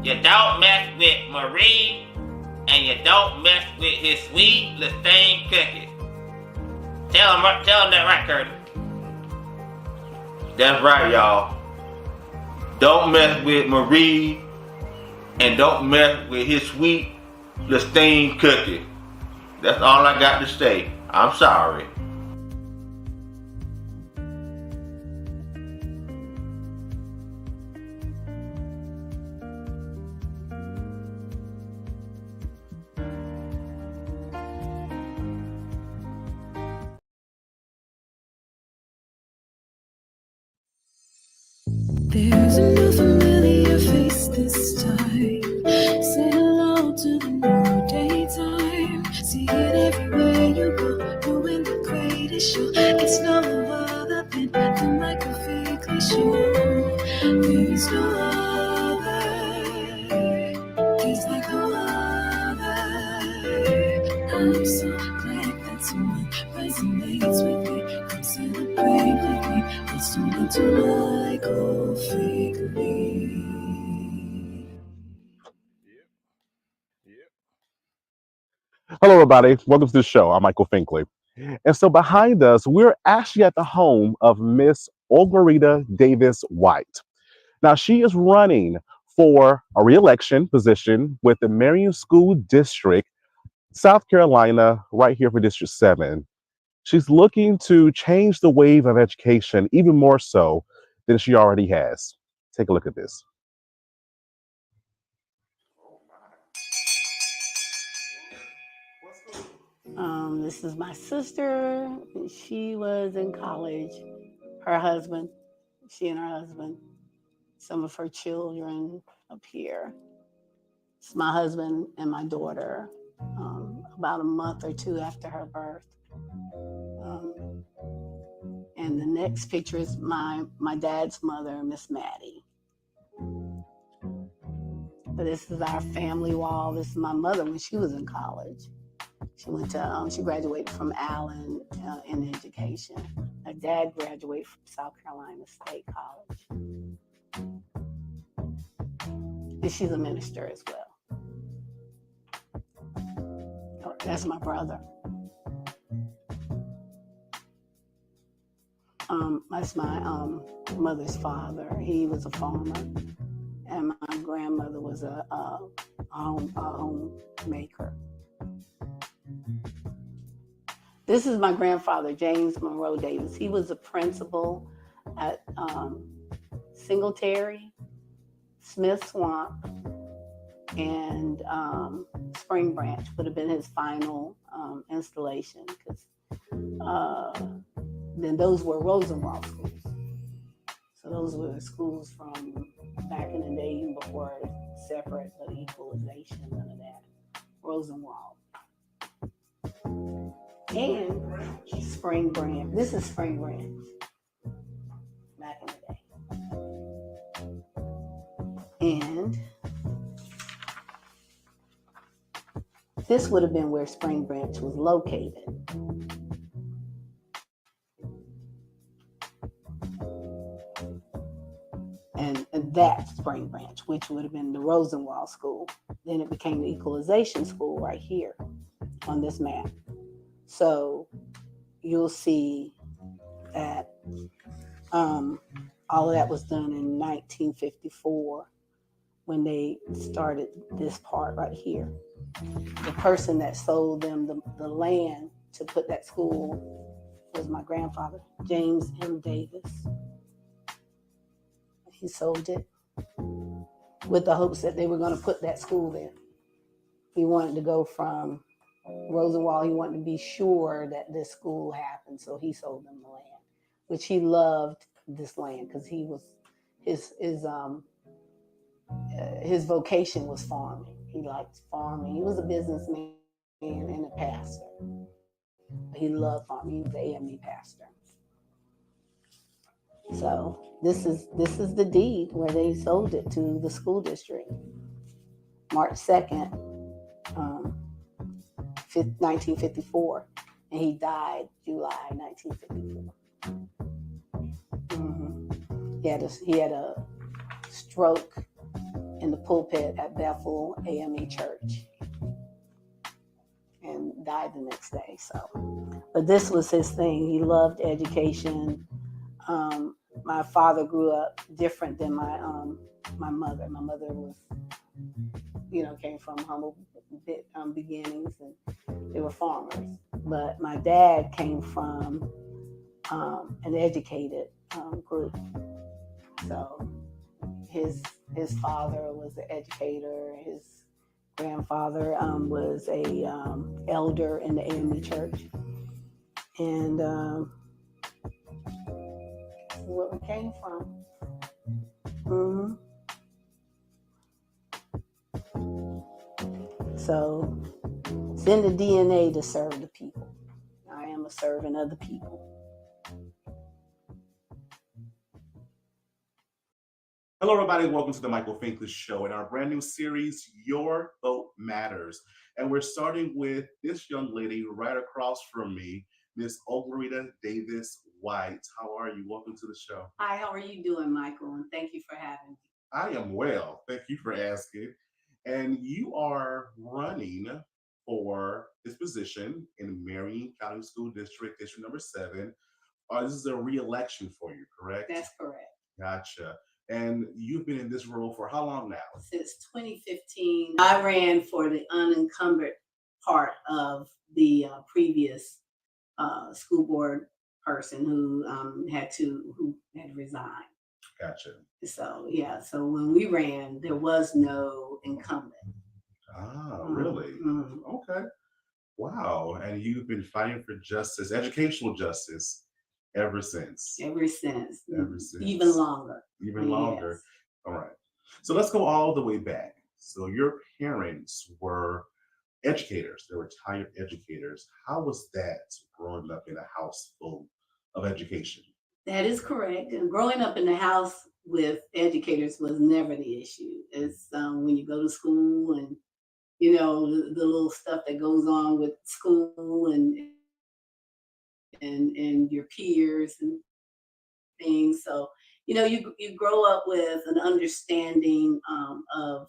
You don't mess with Marie, and you don't mess with his sweet Lestane cookies. Tell him that right, Curtis. That's right, y'all. Don't mess with Marie and don't mess with his sweet Lestane cookie. That's all I got to say. I'm sorry. There's a new familiar face this time. Say hello to the new daytime. See it everywhere you go, doing the greatest show. It's no other than the Michael Finkley Show. There is no other. He's like no other. I'm so glad that someone resonates with me. Come celebrate with me. Let's tune into Michael Finkley. Hello, everybody. Welcome to the show. I'm Michael Finkley. And so behind us, we're actually at the home of Miss Olgarita Davis White. Now, she is running for a re-election position with the Marion School District, South Carolina, right here for District 7. She's looking to change the wave of education even more so than she already has. Take a look at this. This is my sister. She was in college. Her husband, she and her husband, some of her children up here. It's my husband and my daughter, about a month or two after her birth. And the next picture is my dad's mother, Miss Maddie. But this is our family wall. This is my mother when she was in college. She went to, she graduated from Allen in education. Her dad graduated from South Carolina State College. And she's a minister as well. Oh, that's my brother. That's my mother's father. He was a farmer. And my grandmother was a homemaker. This is my grandfather, James Monroe Davis. He was a principal at Singletary, Smith Swamp, and Spring Branch would have been his final installation, because then those were Rosenwald schools. So those were the schools from back in the day, even before separate the equalization, none of that. Rosenwald. And Spring Branch. This is Spring Branch. Back in the day. And this would have been where Spring Branch was located. And that's Spring Branch, which would have been the Rosenwald School. Then it became the Equalization School right here on this map. So you'll see that all of that was done in 1954 when they started this part right here. The person that sold them the land to put that school was my grandfather, James M. Davis. He sold it with the hopes that they were going to put that school there. He wanted to go from Rosenwald. He wanted to be sure that this school happened, so he sold them the land, which he loved this land because he was his vocation was farming. He liked farming. He was a businessman and a pastor. He loved farming. He was the AME pastor. So this is the deed where they sold it to the school district, March 2nd, 1954, and he died July 1954. He had a stroke in the pulpit at Bethel AME Church and died the next day. So, but this was his thing. He loved education. My father grew up different than my mother. My mother was, came from humble beginnings, and they were farmers. But my dad came from an educated group. So his father was an educator. His grandfather was a elder in the AME church, and where we came from. So it's in the DNA to serve the people. I am a servant of the people. Hello, everybody. Welcome to the Michael Finkley Show and our brand new series, Your Vote Matters. And we're starting with this young lady right across from me, Miss Olgarita Davis White. How are you? Welcome to the show. Hi, how are you doing, Michael? And thank you for having me. I am well. Thank you for asking. And you are running for this position in Marion County School District, District number 7. This is a re-election for you, correct? That's correct. Gotcha. And you've been in this role for how long now? Since 2015. I ran for the unencumbered part of the previous school board person who had resigned. Gotcha. So yeah, so when we ran, there was no incumbent. Ah, really? Mm-hmm. Okay. Wow. And you've been fighting for justice, educational justice, ever since. Ever since. Even longer. Even longer. Yes. All right. So let's go all the way back. So your parents were educators. They were retired educators. How was that growing up in a house full of education? That is correct. And growing up in the house with educators was never the issue. It's when you go to school and, the little stuff that goes on with school and your peers and things. So, you grow up with an understanding of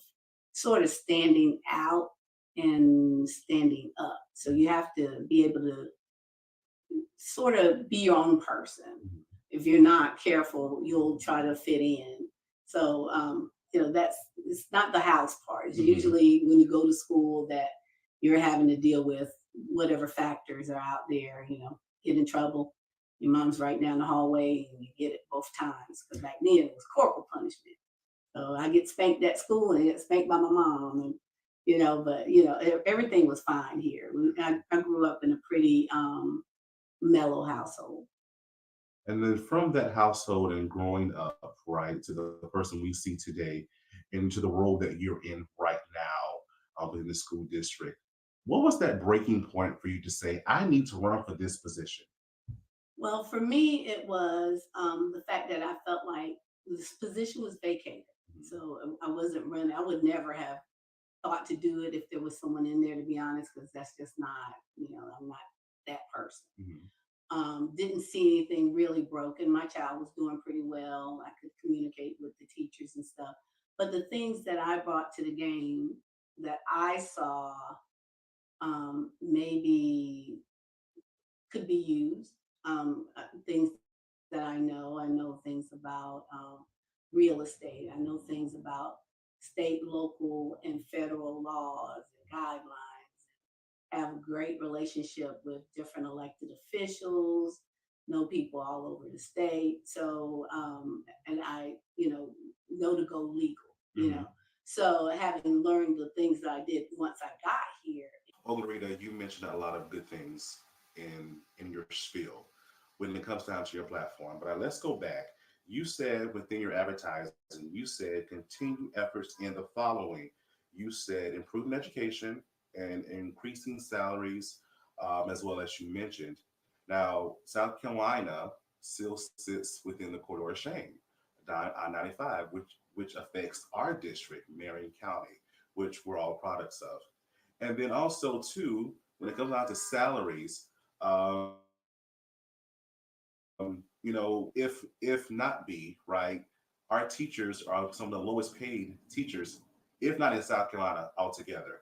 sort of standing out and standing up. So you have to be able to sort of be your own person. If you're not careful, you'll try to fit in. So, it's not the house part. It's usually when you go to school that you're having to deal with whatever factors are out there, get in trouble. Your mom's right down the hallway and you get it both times. Because back then it was corporal punishment. So I get spanked at school and get spanked by my mom. And, but everything was fine here. I grew up in a pretty mellow household. And then from that household and growing up, right, to the person we see today, into the role that you're in right now in the school district, what was that breaking point for you to say, I need to run for this position? Well, for me, it was the fact that I felt like this position was vacated. So I wasn't running. I would never have thought to do it if there was someone in there, to be honest, because that's just not, I'm not that person. Didn't see anything really broken. My child was doing pretty well. I could communicate with the teachers and stuff. But the things that I brought to the game that I saw maybe could be used, things that I know things about real estate. I know things about state, local, and federal laws and guidelines. Have a great relationship with different elected officials, know people all over the state. So, and I, know to go legal, So having learned the things that I did once I got here. Olgarita, you mentioned a lot of good things in your spiel when it comes down to your platform. But let's go back. You said within your advertising, you said continue efforts in the following. You said improving education and increasing salaries, as well as you mentioned. Now, South Carolina still sits within the corridor of shame, I-95, which affects our district, Marion County, which we're all products of. And then also, too, when it comes down to salaries, if not be, right, our teachers are some of the lowest paid teachers, if not in South Carolina altogether.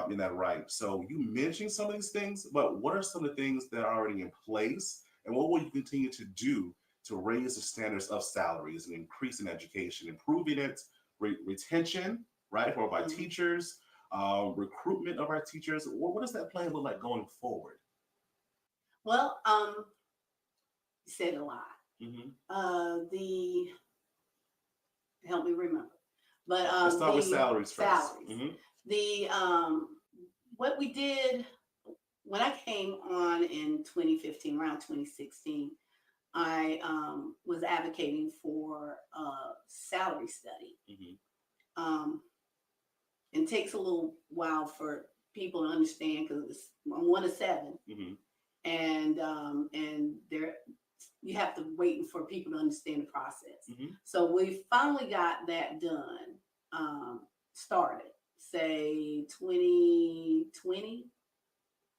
In that right? So you mentioned some of these things, but what are some of the things that are already in place, and what will you continue to do to raise the standards of salaries and increase in education, improving it, retention, right, for our teachers, recruitment of our teachers? What does that plan look like going forward? Well, you said a lot. Help me remember. But let's start with salaries first. The what we did when I came on in 2015, around 2016, I was advocating for a salary study. It takes a little while for people to understand because I'm one of 7, and there you have to wait for people to understand the process. So we finally got that done, started, say 2020.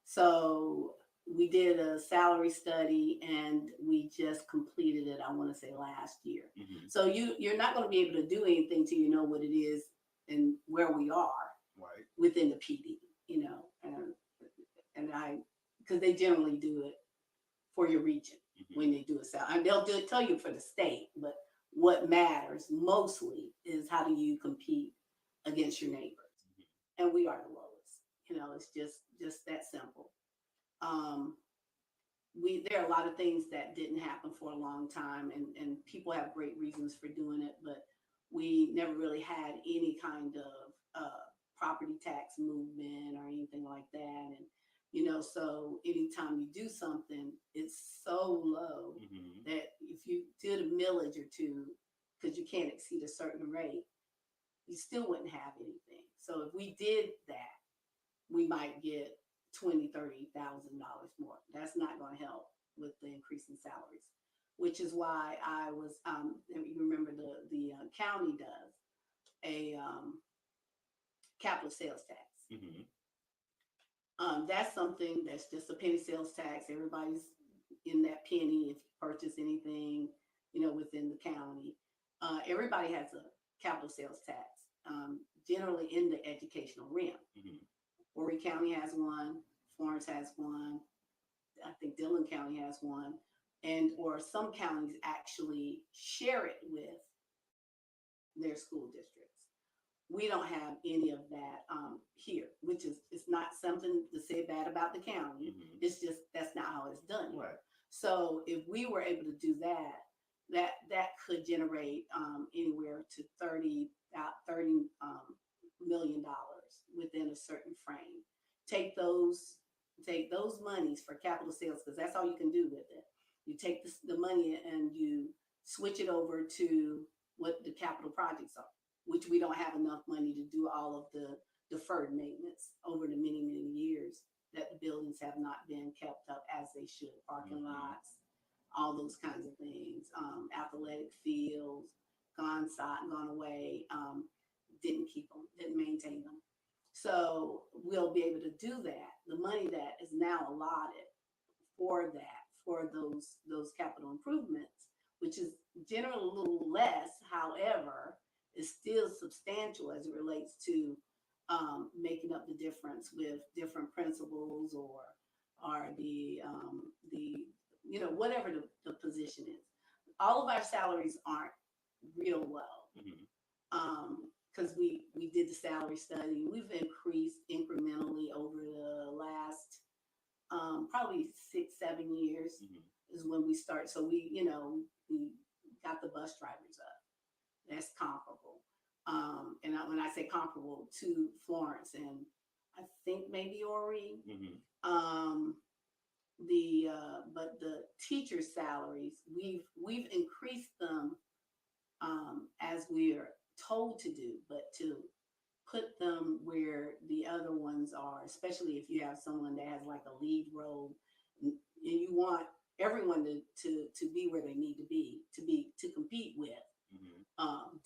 So we did a salary study and we just completed it, I want to say last year. So you're not going to be able to do anything till you know what it is and where we are within the PD, you know, and because they generally do it for your region when they do a salary. And they'll tell you for the state, but what matters mostly is how do you compete against your neighbors. And we are the lowest, you know, it's just that simple. There are a lot of things that didn't happen for a long time, and people have great reasons for doing it, but we never really had any kind of property tax movement or anything like that. And, you know, so anytime you do something, it's so low that if you did a millage or two, because you can't exceed a certain rate, you still wouldn't have anything. So if we did that, we might get $20,000, $30,000 more. That's not going to help with the increase in salaries, which is why I was, you remember the county does a capital sales tax. That's something that's just a penny sales tax. Everybody's in that penny if you purchase anything, you know, within the county. Everybody has a capital sales tax, generally in the educational realm. Horry County has one, Florence has one, I think Dillon County has one, or some counties actually share it with their school districts. We don't have any of that here, which is, it's not something to say bad about the county. It's just, that's not how it's done. So if we were able to do that could generate anywhere to $30 million within a certain frame. Take those monies for capital sales, because that's all you can do with it. You take the money and you switch it over to what the capital projects are, which we don't have enough money to do all of the deferred maintenance over the many, many years that the buildings have not been kept up as they should. Parking lots, all those kinds of things, athletic fields, gone away, didn't keep them, didn't maintain them. So we'll be able to do that. The money that is now allotted for that, for those capital improvements, which is generally a little less, however, is still substantial as it relates to making up the difference with different principals or the you know, whatever the position is. All of our salaries aren't real low. Because we did the salary study. We've increased incrementally over the last probably 6-7 years is when we start. So we got the bus drivers up. That's comparable. And when I say comparable to Florence and I think maybe Horry, but the teachers' salaries, we've increased them as we are told to do, but to put them where the other ones are, especially if you have someone that has like a lead role and you want everyone to be where they need to compete with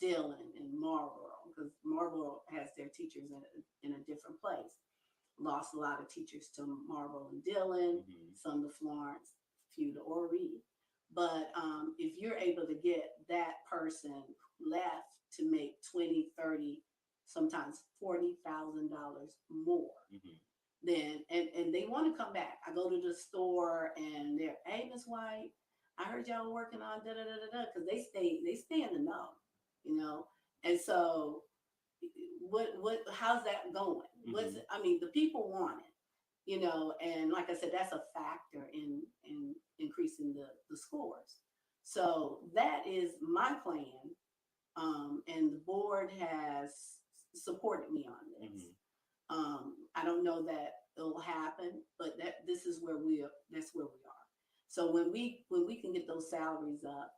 Dillon and Marlboro, because Marlboro has their teachers in a different place. Lost a lot of teachers to Marlboro and Dillon, some to Florence, few to Horry. But if you're able to get that person left to make $20, $30, sometimes $40,000 more. Then and they want to come back. I go to the store and they're, hey, Miss White, I heard y'all working on da da da da da, because they stay in the know, you know. And so how's that going? What's I mean, the people want it, you know, and like I said, that's a factor in increasing the scores. So that is my plan. And the board has supported me on this. I don't know that it'll happen, but this is where that's where we are. So when we can get those salaries up,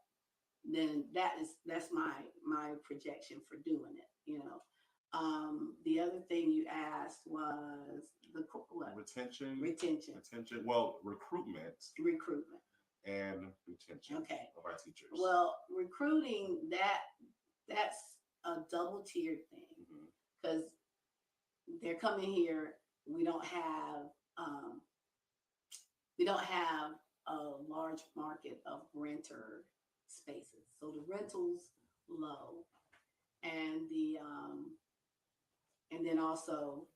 then that's my projection for doing it, you know. The other thing you asked was what? Retention. Well, recruitment and retention of our teachers. Well, recruiting, that's a double tiered thing, because they're coming here. We don't have a large market of renter spaces, so the rentals low, and then also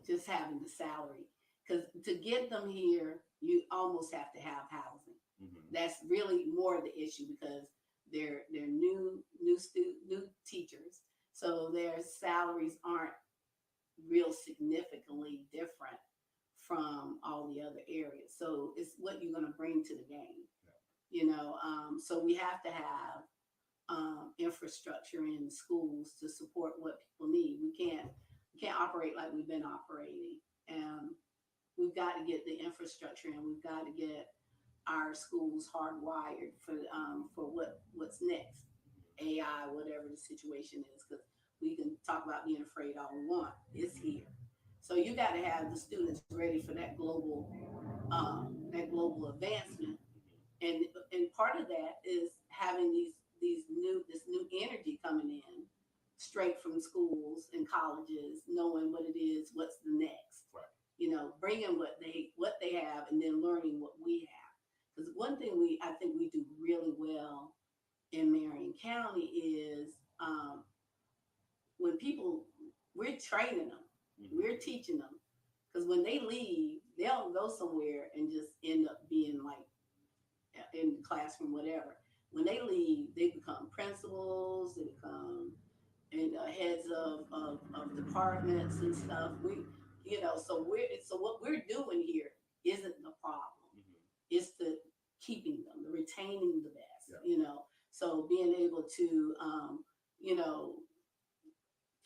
just having the salary, because to get them here, you almost have to have housing. That's really more of the issue, because they're new teachers, so their salaries aren't real significantly different from all the other areas. So it's what you're going to bring to the game, you know. So we have to have infrastructure in schools to support what people need. We can't operate like we've been operating. We've got to get the infrastructure, and we've got to get our schools hardwired for what's next, AI, whatever the situation is, because we can talk about being afraid all we want. It's here. So you got to have the students ready for that global advancement, and part of that is having this new energy coming in straight from schools and colleges, knowing what it is, what's the next, you know, bringing what they have, and then learning what we have. Because one thing I think we do really well in Marion County is when we're training them, we're teaching them, because when they leave, they don't go somewhere and just end up being like in the classroom, whatever. When they leave, they become principals, they become heads of departments and stuff. So what we're doing here isn't the problem. It's the keeping them, the retaining the best, you know. So being able to,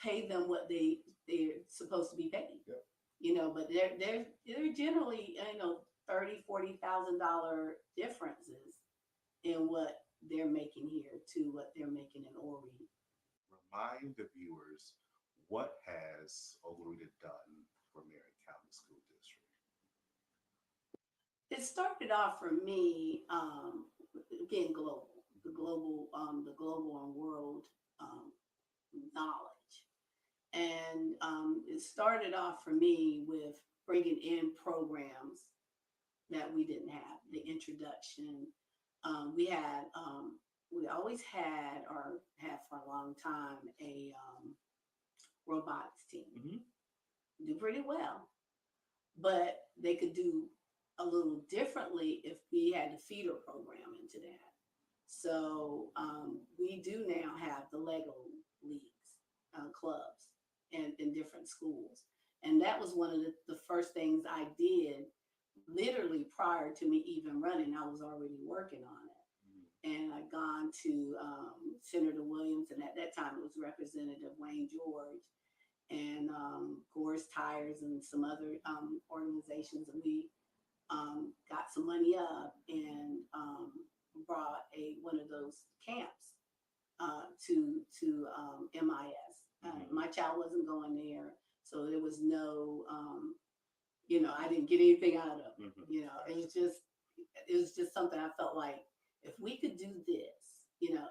pay them what they're supposed to be paid, you know. But they're generally, $30,000, $40,000 differences in what they're making here to what they're making in Orrery. Remind the viewers, what has Oloretta done for Marion County School District? It started off for me, again, the global and world knowledge. And it started off for me with bringing in programs that we didn't have, the introduction. We always had, or had for a long time, a robotics team. Do pretty well, but they could do a little differently if we had a feeder program into that. So we do now have the Lego leagues, clubs, in different schools. And that was one of the first things I did, literally prior to me even running. I was already working on it. And I'd gone to Senator Williams, and at that time it was Representative Wayne George, and Gore's Tires, and some other organizations. And we got some money up and brought one of those camps to MIS. My child wasn't going there, so there was no, I didn't get anything out of it. It was just something I felt like, if we could do this,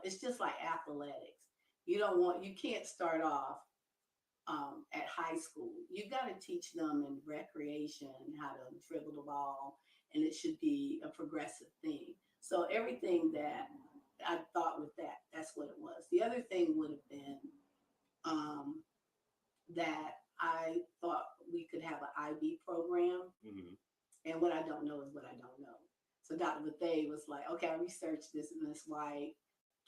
it's just like athletics. You can't start off at high school. You got to teach them in recreation how to dribble the ball, and it should be a progressive thing. So everything that I thought with that, that's what it was. The other thing would have been that I thought we could have an IB program. And what I don't know is what I don't know. So Dr. Bethea was like, okay, I researched this and this white.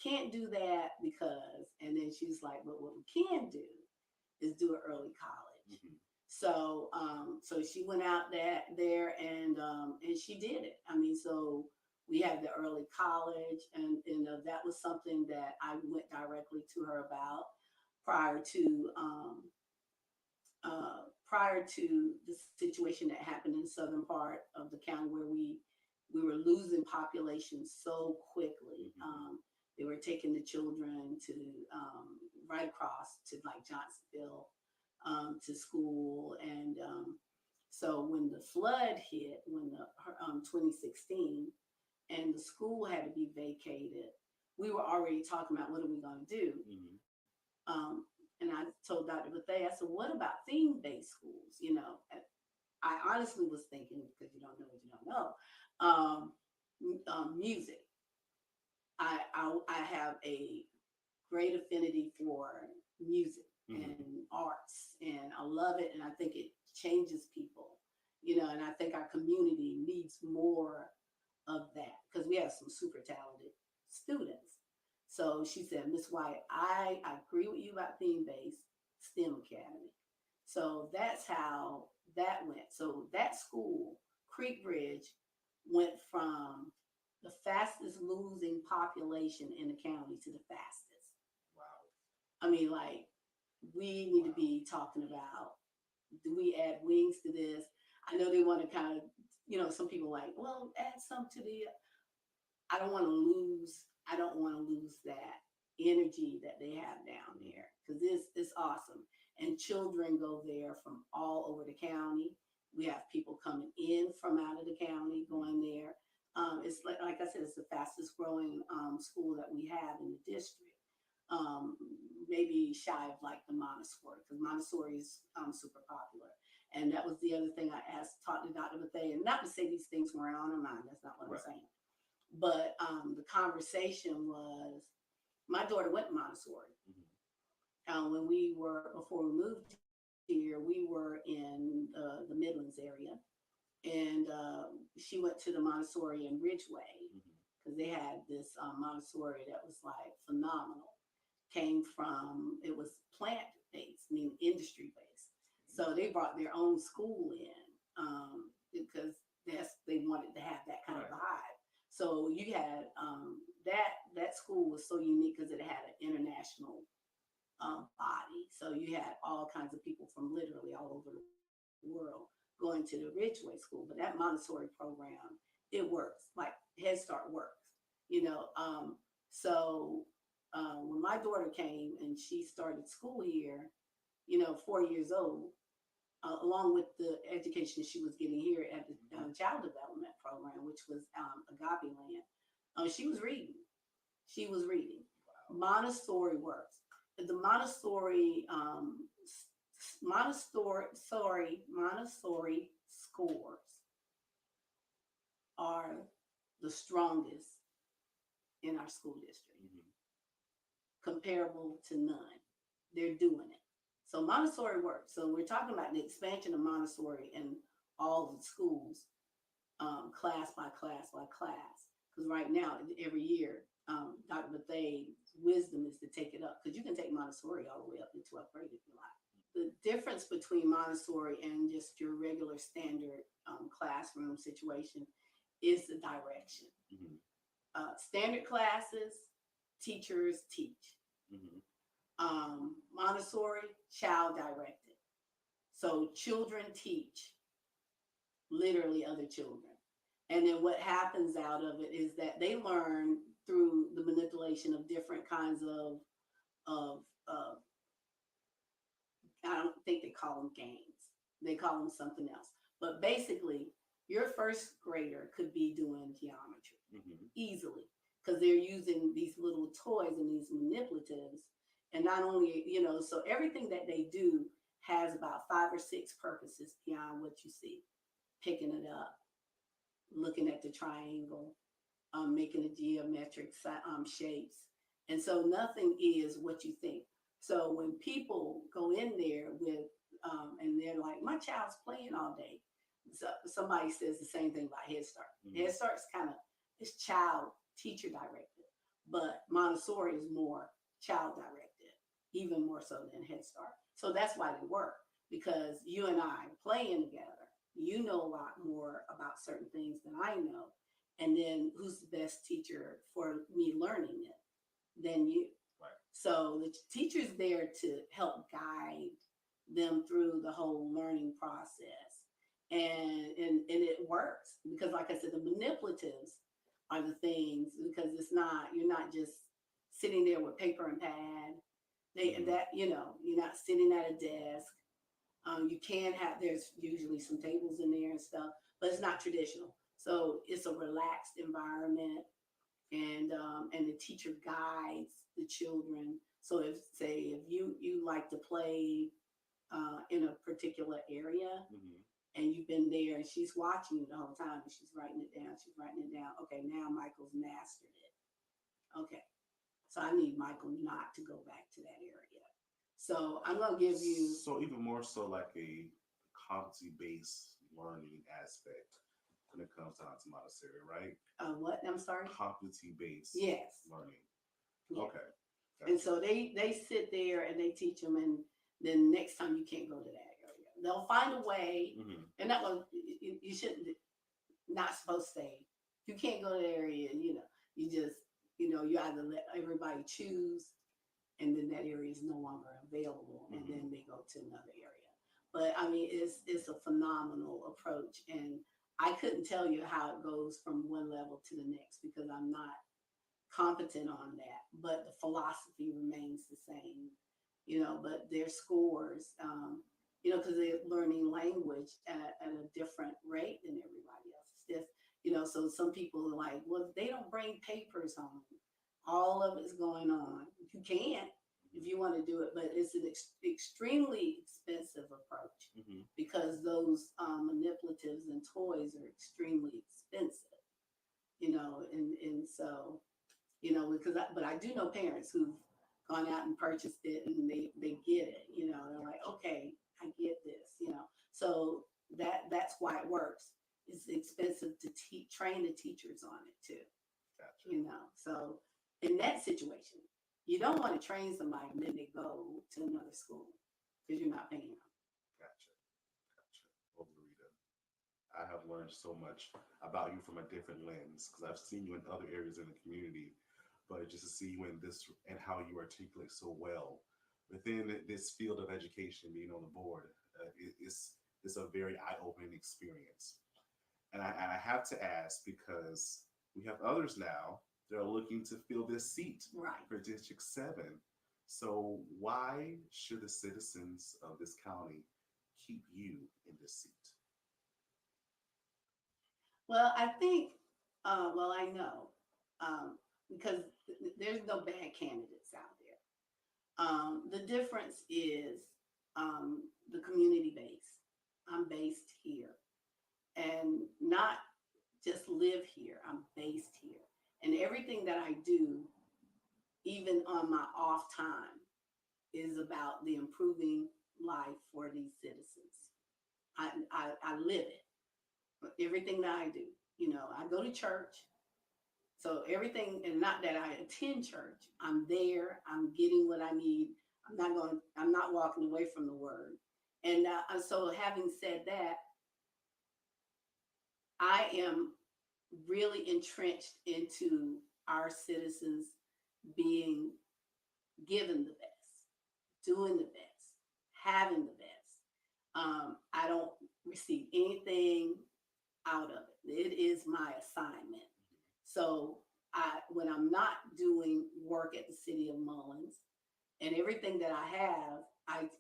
Can't do that because, and then she was like, but what we can do is do an early college. So, so she went out there and she did it. I mean, so we had the early college, and that was something that I went directly to her about prior to the situation that happened in the southern part of the county where we were losing population so quickly. They were taking the children to right across to like Johnsonville to school. And so when the flood hit, when the 2016, and the school had to be vacated, we were already talking about what are we going to do. And I told Dr. Bethea, I said, what about theme-based schools? You know, I honestly was thinking, because you don't know what you don't know, music. I have a great affinity for music and arts, and I love it, and I think it changes people, you know, and I think our community needs more of that because we have some super talented students. So she said, Miss White, I agree with you about theme-based STEM Academy. So that's how that went. So that school, Creek Bridge, went from the fastest losing population in the county to the fastest. Wow. I mean, like, we need to be talking about, do we add wings to this? I know they want to kind of, you know, some people like, well, add some to the, I don't want to lose that energy that they have down there, because it's awesome. And children go there from all over the county. We have people coming in from out of the county going there. It's like I said, it's the fastest growing school that we have in the district. Maybe shy of like the Montessori, because Montessori is super popular. And that was the other thing I talked to Dr. Bethea, and not to say these things weren't on her mind, that's not what I'm saying. But the conversation was, my daughter went to Montessori. Before we moved here, we were in the Midlands area, and she went to the Montessori in Ridgeway, because they had this Montessori that was like phenomenal. It was plant-based, meaning industry-based. So they brought their own school in because they wanted to have that kind of vibe. So you had that school was so unique because it had an international body. So you had all kinds of people from literally all over the world going to the Ridgeway School. But that Montessori program, it works. Like Head Start works, you know. So when my daughter came and she started school here, you know, 4 years old, along with the education she was getting here at the Child Development Program, which was Agape Land, she was reading. Wow. Montessori works. The Montessori scores are the strongest in our school district, comparable to none. They're doing it. So Montessori works. So we're talking about the expansion of Montessori in all the schools, class by class by class. Because right now, every year, Dr. Bethea's wisdom is to take it up, because you can take Montessori all the way up to 12th grade if you like. The difference between Montessori and just your regular standard classroom situation is the direction. Standard classes, teachers teach. Montessori, child directed. So children teach literally other children. And then what happens out of it is that they learn through the manipulation of different kinds of I don't think they call them games. They call them something else. But basically, your first grader could be doing geometry easily, because they're using these little toys and these manipulatives. And not only, you know, so everything that they do has about 5 or 6 purposes beyond what you see. Picking it up, looking at the triangle, making the geometric shapes. And so nothing is what you think. So when people go in there with, and they're like, my child's playing all day. So somebody says the same thing about Head Start. Head Start's it's child teacher directed, but Montessori is more child directed, even more so than Head Start. So that's why they work, because you and I playing together, you know a lot more about certain things than I know. And then who's the best teacher for me learning it than you? Right. So the teacher's there to help guide them through the whole learning process. And it works because, like I said, the manipulatives are the things, because you're not just sitting there with paper and pad. You're not sitting at a desk. You can have, there's usually some tables in there and stuff, but it's not traditional. So it's a relaxed environment, and the teacher guides the children. So if you like to play in a particular area, and you've been there, and she's watching you the whole time, and she's writing it down. Okay, now Michael's mastered it. Okay, so I need Michael not to go back to that area. So I'm gonna give you. So even more so like a competency-based learning aspect when it comes down to Montessori, right? What? I'm sorry. Competency-based. Yes. Learning. Yeah. Okay. And so they sit there and they teach them, and then next time you can't go to that area. They'll find a way, and that one you shouldn't, not supposed to say you can't go to the area. You just you either let everybody choose, and then that area is no longer available, and then they go to another area. But I mean, it's a phenomenal approach, and I couldn't tell you how it goes from one level to the next because I'm not competent on that. But the philosophy remains the same, But their scores, because they're learning language at a different rate than everybody else. It's just, so some people are like, well, they don't bring papers home. All of it's going on. You can if you want to do it, but it's an extremely expensive approach because those manipulatives and toys are extremely expensive, and so, but I do know parents who've gone out and purchased it and they get it, they're like, okay, I get this, so that's why it works. It's expensive to train the teachers on it too. Gotcha. So in that situation, you don't want to train somebody and then they go to another school because you're not paying them. Gotcha. Well, Rita, I have learned so much about you from a different lens because I've seen you in other areas in the community, but just to see you in this and how you articulate so well within this field of education, being on the board, it's a very eye-opening experience. And I have to ask, because we have others now that are looking to fill this seat for District 7. So why should the citizens of this county keep you in this seat? Well, I think, I know, because there's no bad candidates out there. The difference is the community base. I'm based here, and not just live here. I'm based here, and everything that I do, even on my off time, is about the improving life for these citizens. I live it. Everything that I do, I go to church. So everything, and not that I attend church, I'm there, I'm getting what I need. I'm not walking away from the word. And so having said that, I am really entrenched into our citizens being given the best, doing the best, having the best. I don't receive anything out of it. It is my assignment. So when I'm not doing work at the city of Mullins, and everything that I have,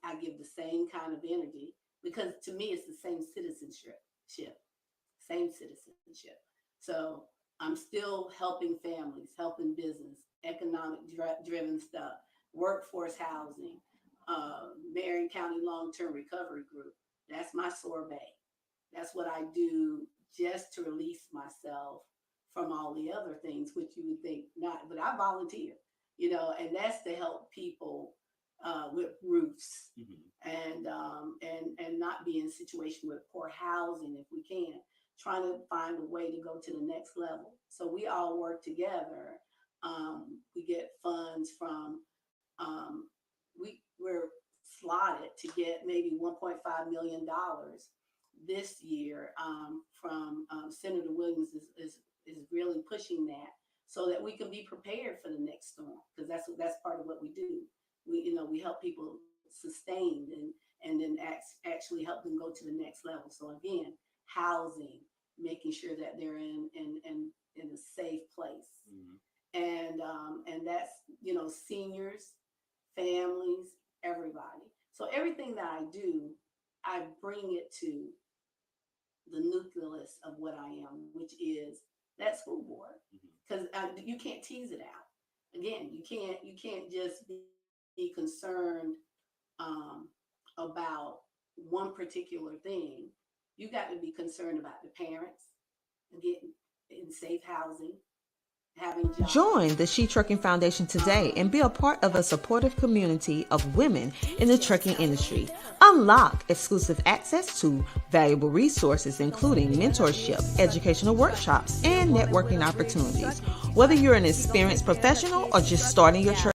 I give the same kind of energy, because to me, it's the same citizenship. So I'm still helping families, helping business, economic driven stuff, workforce housing, Marion County Long-Term Recovery Group. That's my sorbet. That's what I do just to release myself from all the other things, which you would think not, but I volunteer, and that's to help people with roofs and not be in a situation with poor housing if we can, trying to find a way to go to the next level. So we all work together. We get funds from, we're slotted to get maybe $1.5 million this year from Senator Williams is really pushing that so that we can be prepared for the next storm, because that's part of what we do. We help people sustain and then actually help them go to the next level. So again, housing, making sure that they're in a safe place. And that's, seniors, families, everybody. So everything that I do, I bring it to the nucleus of what I am, which is that school board, because you can't tease it out. Again, you can't just be concerned about one particular thing. You got to be concerned about the parents, getting in safe housing, having jobs. Join the She Trucking Foundation today and be a part of a supportive community of women in the trucking industry. Unlock exclusive access to valuable resources, including mentorship, educational workshops, and networking opportunities. Whether you're an experienced professional or just starting your truck